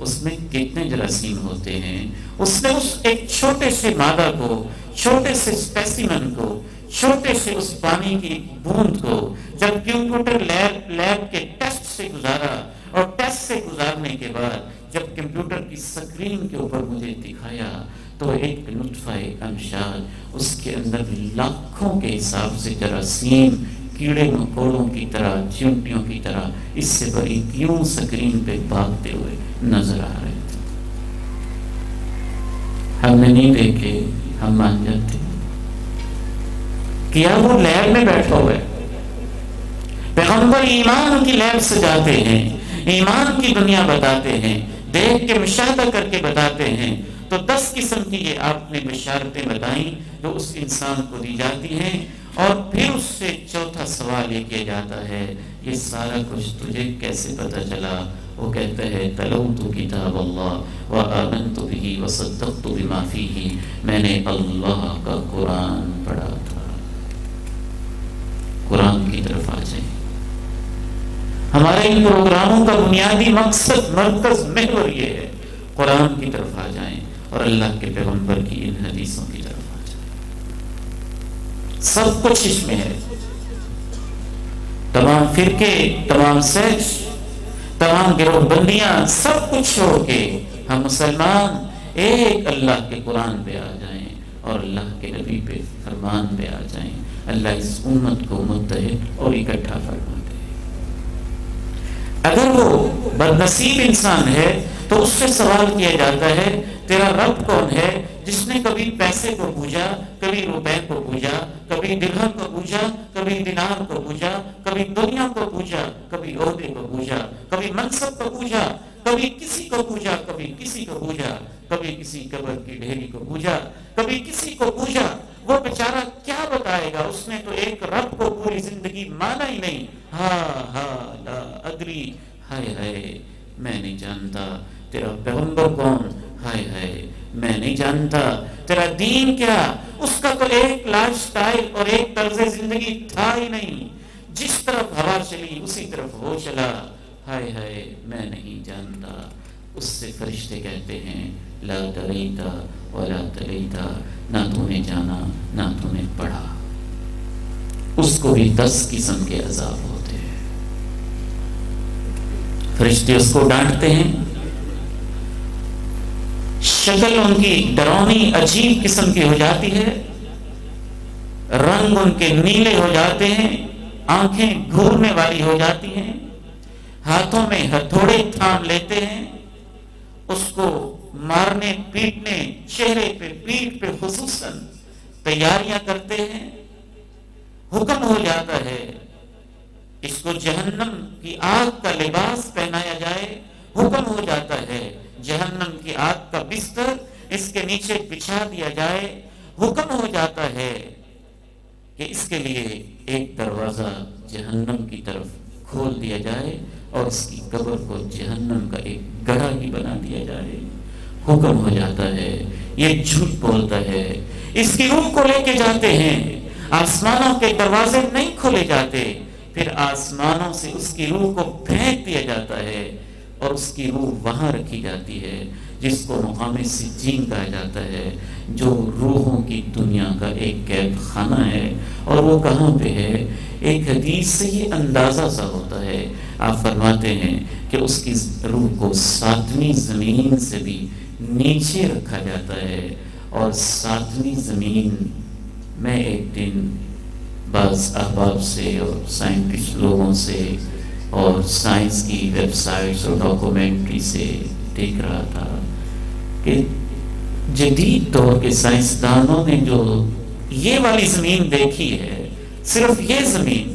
اس میں کتنے جراثیم ہوتے ہیں۔ اس نے اس ایک چھوٹے سے مادہ کو، چھوٹے سے اسپیسیمن کو، چھوٹے سے اس پانی کی بوند کو جب کمپیوٹر لیب کے ٹیسٹ سے گزارا اور ٹیسٹ سے گزارنے کے بعد جب کمپیوٹر کی سکرین کے اوپر مجھے دکھایا تو ایک نطفہ امشاج، اس کے اندر لاکھوں کے حساب سے جراثیم کیڑے مکوڑوں کی طرح، چیونٹیوں کی طرح اس سے بڑی کیوں سکرین پہ بھاگتے ہوئے نظر آ رہے تھے۔ ہم نے نہیں دیکھے، ہم مان جاتے کیا وہ لیب میں بیٹھا ہوا ہے۔ پیغمبر ایمان کی لیب سجاتے ہیں، ایمان کی دنیا بتاتے ہیں، دیکھ کے مشاہدہ کر کے بتاتے ہیں۔ تو 10 قسم کی یہ آپ نے بشارتیں بتائیں جو اس انسان کو دی جاتی ہیں، اور پھر اس سے چوتھا سوال یہ کیا جاتا ہے یہ سارا کچھ تجھے کیسے پتہ چلا؟ وہ کہتا ہے تلوت کتاب اللہ وآمنت بہ وصدقت بما فیہ، میں نے اللہ کا قرآن پڑھا تھا۔ قرآن کی طرف آ جائیں۔ ہمارے ان پروگراموں کا بنیادی مقصد، مرکز، محور یہ ہے قرآن کی طرف آ جائیں اور اللہ کے پیغمبر کی ان حدیثوں کی طرف آ جائیں۔ سب کچھ اس میں ہے، تمام فرقے، تمام سیکس، تمام گروہ بندیاں، سب کچھ چھوڑ کے ہم مسلمان ایک اللہ کے قرآن پہ آ جائیں اور اللہ کے نبی پہ فرمان پہ آ جائیں۔ اللہ اس امت کو متحد اور اکٹھا فرما دے۔ اگر وہ بدنصیب انسان ہے تو اس سے سوال کیا جاتا ہے تیرا رب کون ہے، جس نے کبھی پیسے کو پوجا، کبھی روپے کو پوجا، کبھی درہم کو پوجا، کبھی دینار کو پوجا، کبھی دنیا کو پوجا، کبھی عہدے کو پوجا، کبھی منصب کو پوجا، کبھی کسی کو پوجا، کبھی کسی کو پوجا، کبھی کسی قبر کی ڈھیری کو پوجا، کبھی کسی کو پوجا۔ وہ بیچارہ کیا بتائے گا؟ اس نے تو ایک رب کو پوری زندگی مانا ہی نہیں۔ لا ادری، ہائے ہائے میں نہیں جانتا تیرا پیغمبر کون، ہائے ہائے میں نہیں جانتا تیرا دین کیا۔ اس کا تو ایک لائف سٹائل اور ایک طرز زندگی تھا ہی نہیں، جس طرف ہوا چلی اسی طرف وہ چلا، ہائے ہائے میں نہیں جانتا۔ اس سے فرشتے کہتے ہیں لا دریتا ولا تلیتا، نہ تو نے جانا نہ تو نے پڑھا۔ اس کو بھی 10 قسم کے عذاب ہوتے ہیں۔ فرشتے اس کو ڈانٹتے ہیں، شکل ان کی ڈراؤنی عجیب قسم کی ہو جاتی ہے، رنگ ان کے نیلے ہو جاتے ہیں، آنکھیں گھورنے والی ہو جاتی ہیں، ہاتھوں میں ہتھوڑے تھام لیتے ہیں، اس کو مارنے پیٹنے، چہرے پہ پیٹھ پہ خصوصاً تیاریاں کرتے ہیں۔ حکم ہو جاتا ہے اس کو جہنم کی آگ کا لباس پہنایا جائے، حکم ہو جاتا ہے جہنم کی آگ کا بستر اس کے نیچے بچھا دیا جائے، حکم ہو جاتا ہے کہ اس کے لیے ایک دروازہ جہنم کی طرف کھول دیا جائے اور اس کی قبر کو جہنم کا ایک گڑھا ہی بنا دیا جائے۔ حکم ہو جاتا ہے، یہ جھوٹ بولتا ہے، اس کی روح کو لے کے جاتے ہیں، آسمانوں کے دروازے نہیں کھولے جاتے، پھر آسمانوں سے اس کی روح کو پھینک دیا جاتا ہے اور اس کی روح وہاں رکھی جاتی ہے جس کو مقام سجین کہا جاتا ہے، جو روحوں کی دنیا کا ایک قید خانہ ہے۔ اور وہ کہاں پہ ہے؟ ایک حدیث سے یہ اندازہ سا ہوتا ہے، آپ فرماتے ہیں کہ اس کی روح کو 7ویں زمین سے بھی نیچے رکھا جاتا ہے، اور 7ویں زمین میں ایک دن بعض احباب سے اور سائنٹسٹ لوگوں سے اور سائنس کی ویب سائٹس اور ڈاکومنٹری سے دیکھ رہا تھا کہ جدید دور کے سائنسدانوں نے جو یہ والی زمین دیکھی ہے، صرف یہ زمین،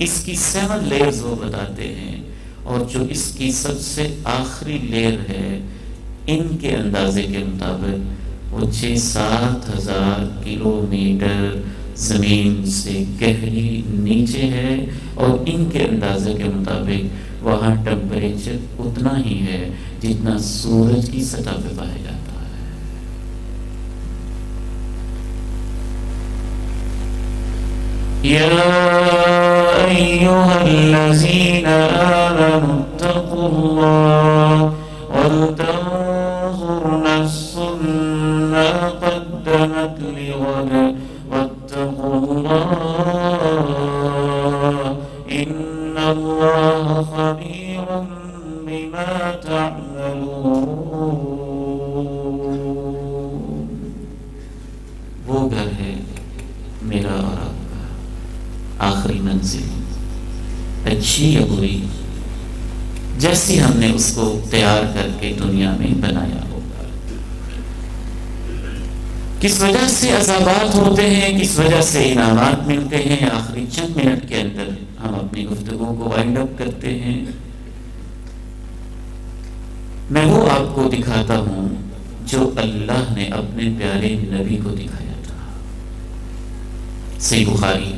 اس کی 7 لیئرز وہ بتاتے ہیں، اور جو اس کی سب سے آخری لیئر ہے ان کے اندازے کے مطابق وہ 6-7 ہزار کلومیٹر زمین سے گہری نیچے ہے، اور ان کے اندازے کے مطابق وہاں ٹمپریچر اتنا ہی ہے جتنا سورج کی سطح پہ پایا جاتا ہے۔ یا ایھا الذین آمنوا اتقوا اللہ ولتنظر نفس ما قدمت لغد واتقوا اللہ ان اللہ خبیر بما تعملون۔ وہ گھر ہے میرا اور آپ کا، آخری منزل، اچھی یا بری، جیسی ہم نے اس کو تیار کر کے دنیا میں بنایا ہوگا۔ کس وجہ سے عذابات ہوتے ہیں، کس وجہ سے انعامات ملتے ہیں، آخری چند منٹ کے اندر ہم اپنی گفتگو کو وائنڈ اپ کرتے ہیں۔ میں وہ آپ کو دکھاتا ہوں جو اللہ نے اپنے پیارے نبی کو دکھایا تھا۔ صحیح بخاری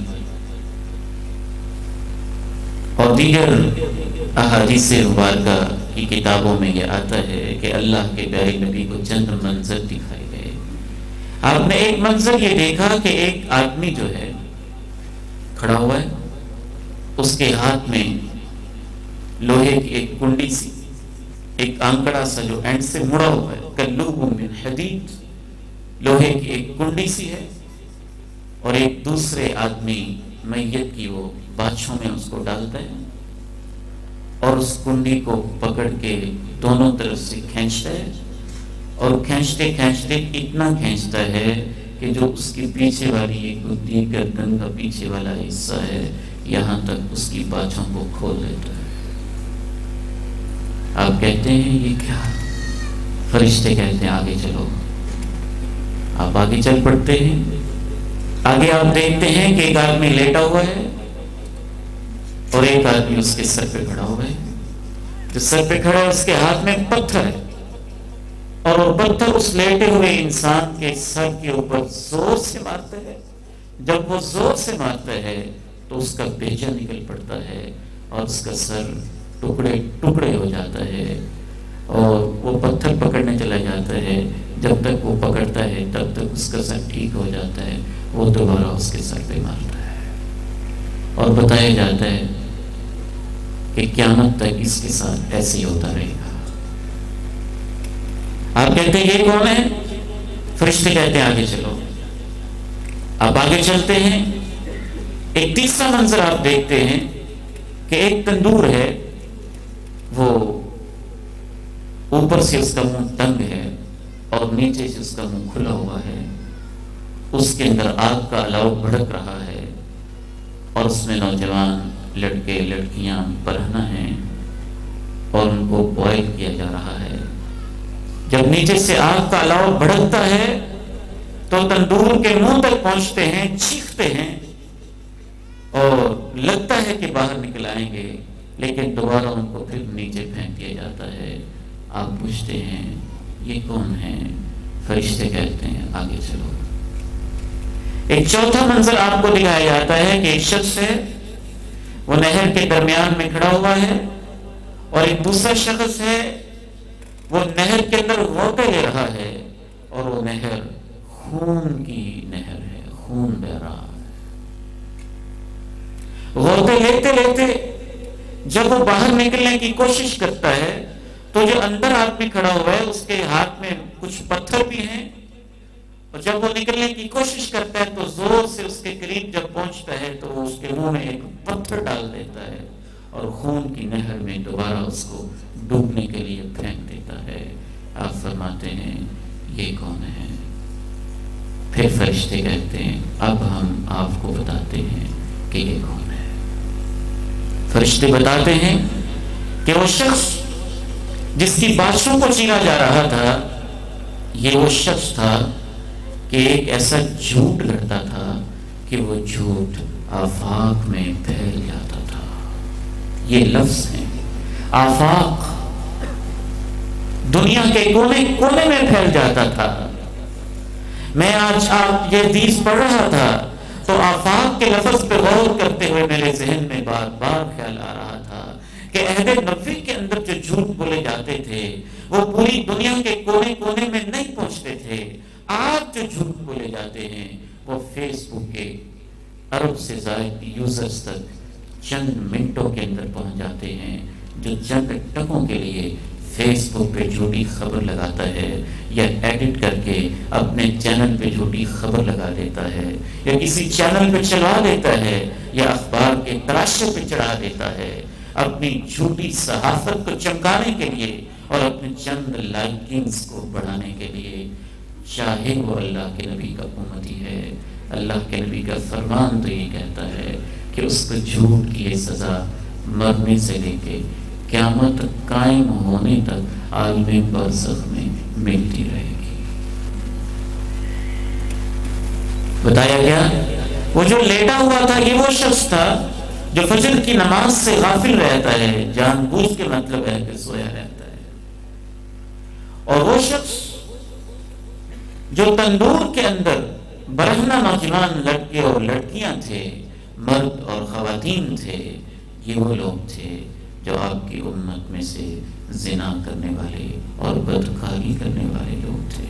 اور دیگر احادیث مبارکہ کی کتابوں میں یہ آتا ہے کہ اللہ کے پیارے نبی کو چند منظر دکھائے گئے۔ آپ نے ایک منظر یہ دیکھا کہ ایک آدمی جو ہے کھڑا ہوا ہے، اس کے ہاتھ میں لوہے کی ایک کنڈی سی، ایک آنکڑا سا جو اینڈ سے مڑا ہوا ہے، کلوب من حدید، لوہے کی ایک کنڈی سی ہے، اور ایک دوسرے آدمی میت کی وہ باچھوں میں اس کو ڈالتا ہے اور اس کنڈی کو پکڑ کے دونوں طرف سے کھینچتا ہے، اور کھینچتے کھینچتے اتنا کھینچتا ہے کہ جو اس کی پیچھے والی یہ گدی گردن کا پیچھے والا حصہ ہے یہاں تک اس کی باچھوں کو کھول دیتا ہے۔ آپ کہتے ہیں یہ کیا؟ فرشتے کہتے ہیں آگے چلو۔ آپ آگے چل پڑتے ہیں، آگے آپ دیکھتے ہیں کہ ایک آدمی لیٹا ہوا ہے اور ایک آدمی اس کے سر پہ کھڑا ہوا ہے۔ جو سر پہ کھڑا ہے اس کے ہاتھ میں پتھر ہے، اور وہ پتھر اس لیٹے ہوئے انسان کے سر کے اوپر زور سے مارتا ہے۔ جب وہ زور سے مارتا ہے تو اس کا بیجا نکل پڑتا ہے اور اس کا سر ٹکڑے ٹکڑے ہو جاتا ہے، اور وہ پتھر پکڑنے چلا جاتا ہے۔ جب تک وہ پکڑتا ہے تب تک اس کا سر ٹھیک ہو جاتا ہے، وہ دوبارہ اس کے سر پہ مارتا ہے، اور بتایا جاتا ہے کہ قیامت تک اس کے ساتھ ایسے ہی ہوتا رہے گا۔ آپ کہتے ہیں یہ کون ہے؟ فرشتے کہتے ہیں آگے چلو۔ آپ آگے چلتے ہیں، ایک تیسرا منظر آپ دیکھتے ہیں کہ ایک تندور ہے، وہ اوپر سے اس کا منہ تنگ ہے اور نیچے سے اس کا منہ کھلا ہوا ہے، اس کے اندر آگ کا الاؤ بھڑک رہا ہے، اور اس میں نوجوان لڑکے لڑکیاں برہنہ ہیں اور ان کو بوائل کیا جا رہا ہے۔ جب نیچے سے آگ کا الاؤ بھڑکتا ہے تو تندور کے منہ تک پہنچتے ہیں، چیختے ہیں اور لگتا ہے کہ باہر نکل آئیں گے، لیکن دوبارہ ان کو پھر نیچے پھینک دیا جاتا ہے۔ آپ پوچھتے ہیں یہ کون ہے؟ فرشتے کہتے ہیں آگے چلو۔ ایک چوتھا منظر آپ کو دکھایا جاتا ہے کہ ایک شخص ہے، وہ نہر کے درمیان میں کھڑا ہوا ہے، اور ایک دوسرا شخص ہے، وہ نہر کے اندر غوطے لے رہا ہے، اور وہ نہر خون کی نہر ہے، خون بہ رہا ہے۔ غوطے لیتے لیتے جب وہ باہر نکلنے کی کوشش کرتا ہے تو جو اندر آدمی کھڑا ہوا ہے اس کے ہاتھ میں کچھ پتھر بھی ہیں، اور جب وہ نکلنے کی کوشش کرتا ہے تو زور سے اس کے قریب جب پہنچتا ہے تو وہ اس کے منہ میں ایک پتھر ڈال دیتا ہے اور خون کی نہر میں دوبارہ اس کو ڈوبنے کے لیے پھینک دیتا ہے۔ آپ فرماتے ہیں یہ کون ہے؟ پھر فرشتے کہتے ہیں اب ہم آپ کو بتاتے ہیں کہ یہ کون ہے۔ فرشتے بتاتے ہیں کہ وہ شخص جس کی باشوں کو چیرا جا رہا تھا، یہ وہ شخص تھا کہ ایک ایسا جھوٹ گھڑتا تھا کہ وہ جھوٹ آفاق میں پھیل جاتا تھا۔ یہ لفظ ہیں آفاق، دنیا کے کونے کونے میں پھیل جاتا تھا۔ میں آج آپ یہ حدیث پڑھ رہا تھا تو آفاق کے لفظ پہ غور کرتے ہوئے میرے ذہن میں بار بار خیال آ رہا تھا کہ عہد نبوی کے اندر جو جھوٹ بولے جاتے تھے وہ پوری دنیا کے کونے کونے میں نہیں پہنچتے تھے۔ آج جو جھوٹ بولے جاتے ہیں وہ فیس بک کے ارب سے زائد یوزرز تک چند منٹوں کے اندر پہنچ جاتے ہیں۔ جو چند ٹکوں کے لیے فیس بک پہ جھوٹی خبر لگاتا ہے یا ایڈٹ کر کے اپنے چینل پہ جھوٹی خبر لگا دیتا ہے یا کسی چینل پہ چلا دیتا ہے یا اخبار کے تراشے پہ چڑھا دیتا ہے، اپنی جھوٹی صحافت کو چمکانے کے لیے اور اپنے چند لائکنگز کو بڑھانے کے لیے، چاہے وہ اللہ کے نبی کا امتی ہے۔ اللہ کے نبی کا فرمان تو یہ کہتا ہے کہ اس کو جھوٹ کی یہ سزا مرنے سے لے کے قیامت قائم ہونے تک عالم برزخ میں ملتی رہے گی۔ بتایا گیا وہ جو لیٹا ہوا تھا یہ وہ شخص تھا جو فجر کی نماز سے غافل رہتا ہے، جان بوجھ کے مطلب ہے کہ سویا رہتا ہے، اور وہ شخص جو تندور کے اندر برہنہ نوجوان لڑکے اور لڑکیاں تھے، مرد اور خواتین تھے، یہ وہ لوگ تھے جو آپ کی امت میں سے زنا کرنے والے اور بدکاری کرنے والے لوگ تھے۔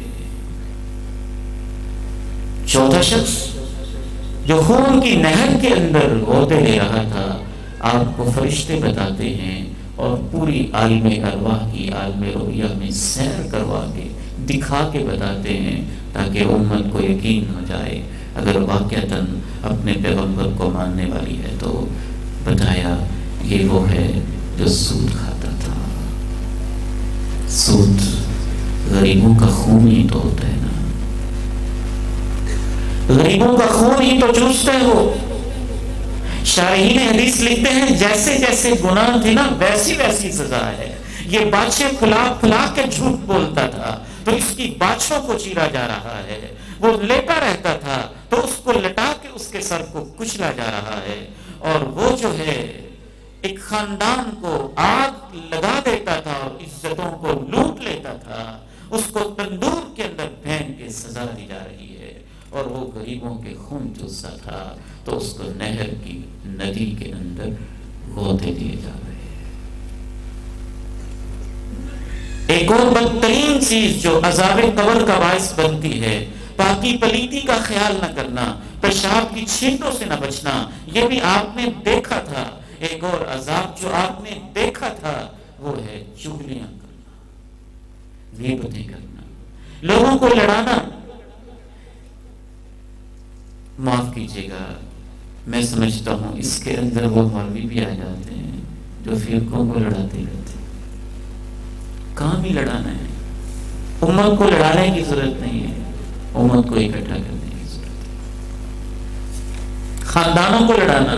چوتھا شخص جو خون کی نہر کے اندر غوطے لے رہا تھا، آپ کو فرشتے بتاتے ہیں اور پوری عالم ارواح کی عالم رؤیا میں سیر کروا کے دکھا کے بتاتے ہیں تاکہ امت کو یقین ہو جائے اگر واقعتاً اپنے پیغمبر کو ماننے والی ہے تو۔ بتایا یہ وہ ہے جو سود کھاتا تھا۔ سود غریبوں کا خون ہی تو ہوتا ہے نا، غریبوں کا خون ہی تو چوستا ہے وہ۔ شارحین حدیث لکھتے ہیں جیسے جیسے گناہ تھے نا ویسی ویسی سزا ہے۔ یہ باچھے پھلا پھلا کے جھوٹ بولتا تھا تو اس کی باچھوں کو چیرا جا رہا ہے، وہ لیٹا رہتا تھا تو اس کو لٹا کے اس کے سر کو کچلا جا رہا ہے، اور وہ جو ہے ایک خاندان کو آگ لگا دیتا تھا اور عزتوں کو لوٹ لیتا تھا، اس کو تندور کے اندر پھینک کے سزا دی جا رہی ہے، اور وہ غریبوں کے خون چوستا تھا تو اس کو نہر کی ندی کے اندر غوطے دیے جا رہے ہیں۔ ایک اور بدترین چیز جو عذاب قبر کا باعث بنتی ہے، پاکی پلیتی کا خیال نہ کرنا، پیشاب کی چھینٹوں سے نہ بچنا، یہ بھی آپ نے دیکھا تھا۔ ایک اور عذاب جو آپ نے دیکھا تھا وہ ہے چغلیاں کرنا، غیبتیں کرنا، لوگوں کو لڑانا۔ معاف کیجیے گا، میں سمجھتا ہوں اس کے اندر وہ مولوی بھی آ جاتے ہیں جو فرقوں کو لڑاتے رہتے ہیں۔ کام ہی لڑانا ہے، امت کو لڑانے کی ضرورت نہیں ہے، امت کو اکٹھا کرنے کی ضرورت ہے۔ خاندانوں کو لڑانا،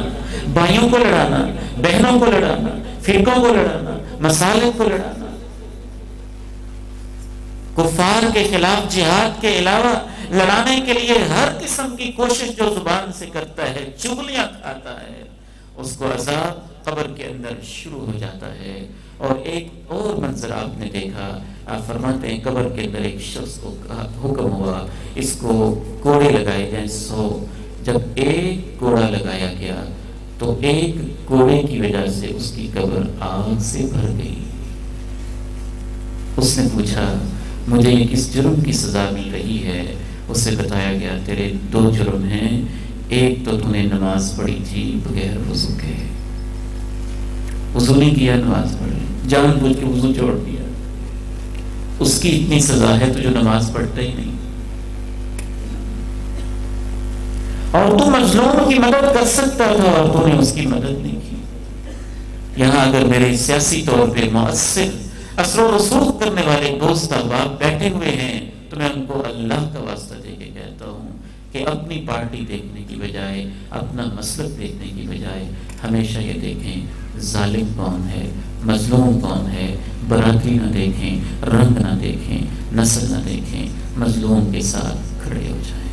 بھائیوں کو لڑانا، بہنوں کو لڑانا، فرقوں کو لڑانا، مسالک کو لڑانا، کفار کے خلاف جہاد کے علاوہ لڑانے کے لیے ہر قسم کی کوشش جو زبان سے کرتا ہے، چغلیاں کھاتا ہے، اس کو عذاب قبر کے اندر شروع ہو جاتا ہے۔ اور ایک اور منظر آپ نے دیکھا، آپ فرماتے ہیں قبر کے اندر ایک شخص کو حکم ہوا اس کو کوڑے لگائے جائیں 100۔ جب ایک کوڑا لگایا گیا تو ایک کوڑے کی وجہ سے اس کی قبر آگ سے بھر گئی۔ اس نے پوچھا مجھے یہ کس جرم کی سزا مل رہی ہے؟ اسے بتایا گیا تیرے 2 جرم ہیں، ایک تو نے نماز پڑھی تھی بغیر وضو کے، وضو نہیں کیا، نماز پڑھی، جان بوجھ کے وضو چھوڑ دیا، اس کی اتنی سزا ہے تو جو نماز پڑھتا ہی نہیں۔ اور تو مظلوم کی مدد کر سکتا تھا اور تو نے اس کی مدد نہیں کی۔ یہاں اگر میرے سیاسی طور پہ مؤثر اثر و رسوخ کرنے والے دوست احباب بیٹھے ہوئے ہیں تو میں ان کو اللہ کا واسطہ دے کے کہتا ہوں کہ اپنی پارٹی دیکھنے کی بجائے، اپنا مسلک دیکھنے کی بجائے ہمیشہ یہ دیکھیں ظالم کون ہے، مظلوم کون ہے، برادری نہ دیکھیں، رنگ نہ دیکھیں، نسل نہ دیکھیں، مظلوم کے ساتھ کھڑے ہو جائیں۔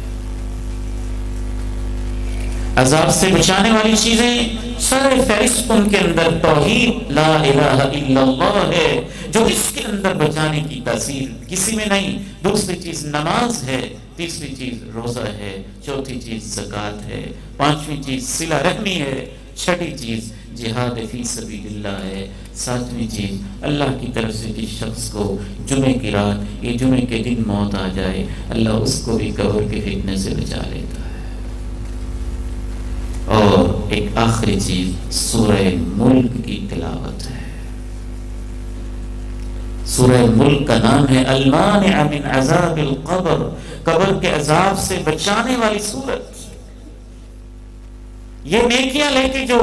عذاب سے بچانے والی چیزیں سارے فہرست ان کے اندر توحید لا الہ الا اللہ ہے، جو اس کے اندر بچانے کی تاثیر کسی میں نہیں۔ دوسری چیز نماز ہے، تیسری چیز روزہ ہے، چوتھی چیز زکوٰۃ ہے، پانچویں چیز صلہ رحمی ہے، چھٹی چیز جہاد فی سبیل اللہ ہے، ساتویں چیز اللہ کی طرف سے جس شخص کو جمعے کی رات یا جمعے کے دن موت آ جائے اللہ اس کو بھی قبر کے فتنے سے بچا لیتا ہے۔ اور ایک آخری چیز سورہ ملک کی تلاوت ہے۔ سورہ ملک کا نام ہے المانع من عذاب القبر، قبر کے عذاب سے بچانے والی سورت۔ یہ نیکیاں لے کے جو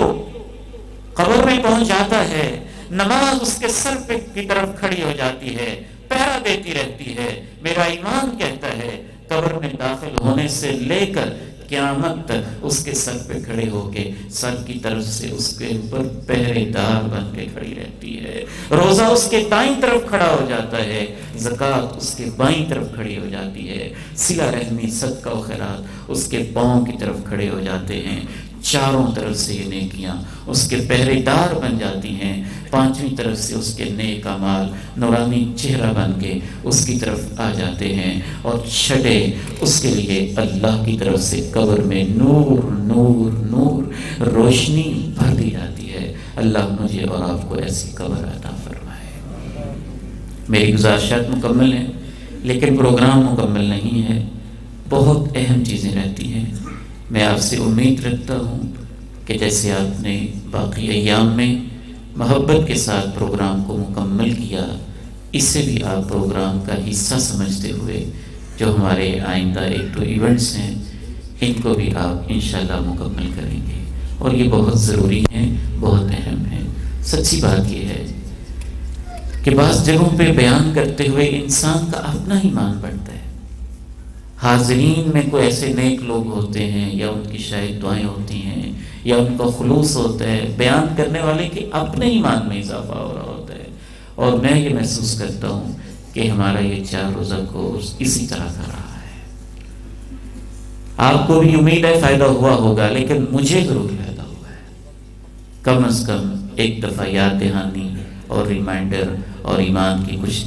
قبر میں پہنچ جاتا ہے، نماز اس کے سر پہ کی طرف کھڑی ہو جاتی ہے، پہرا دیتی رہتی ہے۔ میرا ایمان کہتا ہے قبر میں داخل ہونے سے لے کر قیامت تک اس کے سر پہ کھڑے ہو کے سر کی طرف سے اس کے اوپر پہرے دار بن کے کھڑی رہتی ہے۔ روزہ اس کے دائیں طرف کھڑا ہو جاتا ہے، زکوٰۃ اس کے بائیں طرف کھڑی ہو جاتی ہے، صلہ رحمی صدقہ و خیرات اس کے پاؤں کی طرف کھڑے ہو جاتے ہیں۔ چاروں طرف سے یہ نیکیاں اس کے پہرے دار بن جاتی ہیں، پانچویں طرف سے اس کے نیک اعمال نورانی چہرہ بن کے اس کی طرف آ جاتے ہیں، اور چھٹے اس کے لیے اللہ کی طرف سے قبر میں نور نور نور روشنی بھر دی جاتی ہے۔ اللہ مجھے اور آپ کو ایسی قبر عطا فرمائے۔ میری گزارشات مکمل ہیں لیکن پروگرام مکمل نہیں ہے، بہت اہم چیزیں رہتی ہیں۔ میں آپ سے امید رکھتا ہوں کہ جیسے آپ نے باقی ایام میں محبت کے ساتھ پروگرام کو مکمل کیا، اس سے بھی آپ پروگرام کا حصہ سمجھتے ہوئے جو ہمارے آئندہ ایک دو ایونٹس ہیں ان کو بھی آپ انشاءاللہ مکمل کریں گے، اور یہ بہت ضروری ہیں، بہت اہم ہیں۔ سچی بات یہ ہے کہ بعض جگہوں پہ بیان کرتے ہوئے انسان کا اپنا ایمان بڑھتا ہے۔ حاضرین میں کوئی ایسے نیک لوگ ہوتے ہیں یا ان کی شاید دعائیں ہوتی ہیں یا ان کا خلوص ہوتا ہے، بیان کرنے والے کے اپنے ایمان میں اضافہ ہو رہا ہوتا ہے، اور میں یہ محسوس کرتا ہوں کہ ہمارا یہ 4 روزہ کورس اسی طرح کا رہا ہے۔ آپ کو بھی امید ہے فائدہ ہوا ہوگا، لیکن مجھے ضرور فائدہ ہوا ہے۔ کم از کم ایک دفعہ یاد دہانی اور ریمائنڈر اور ایمان کی کچھ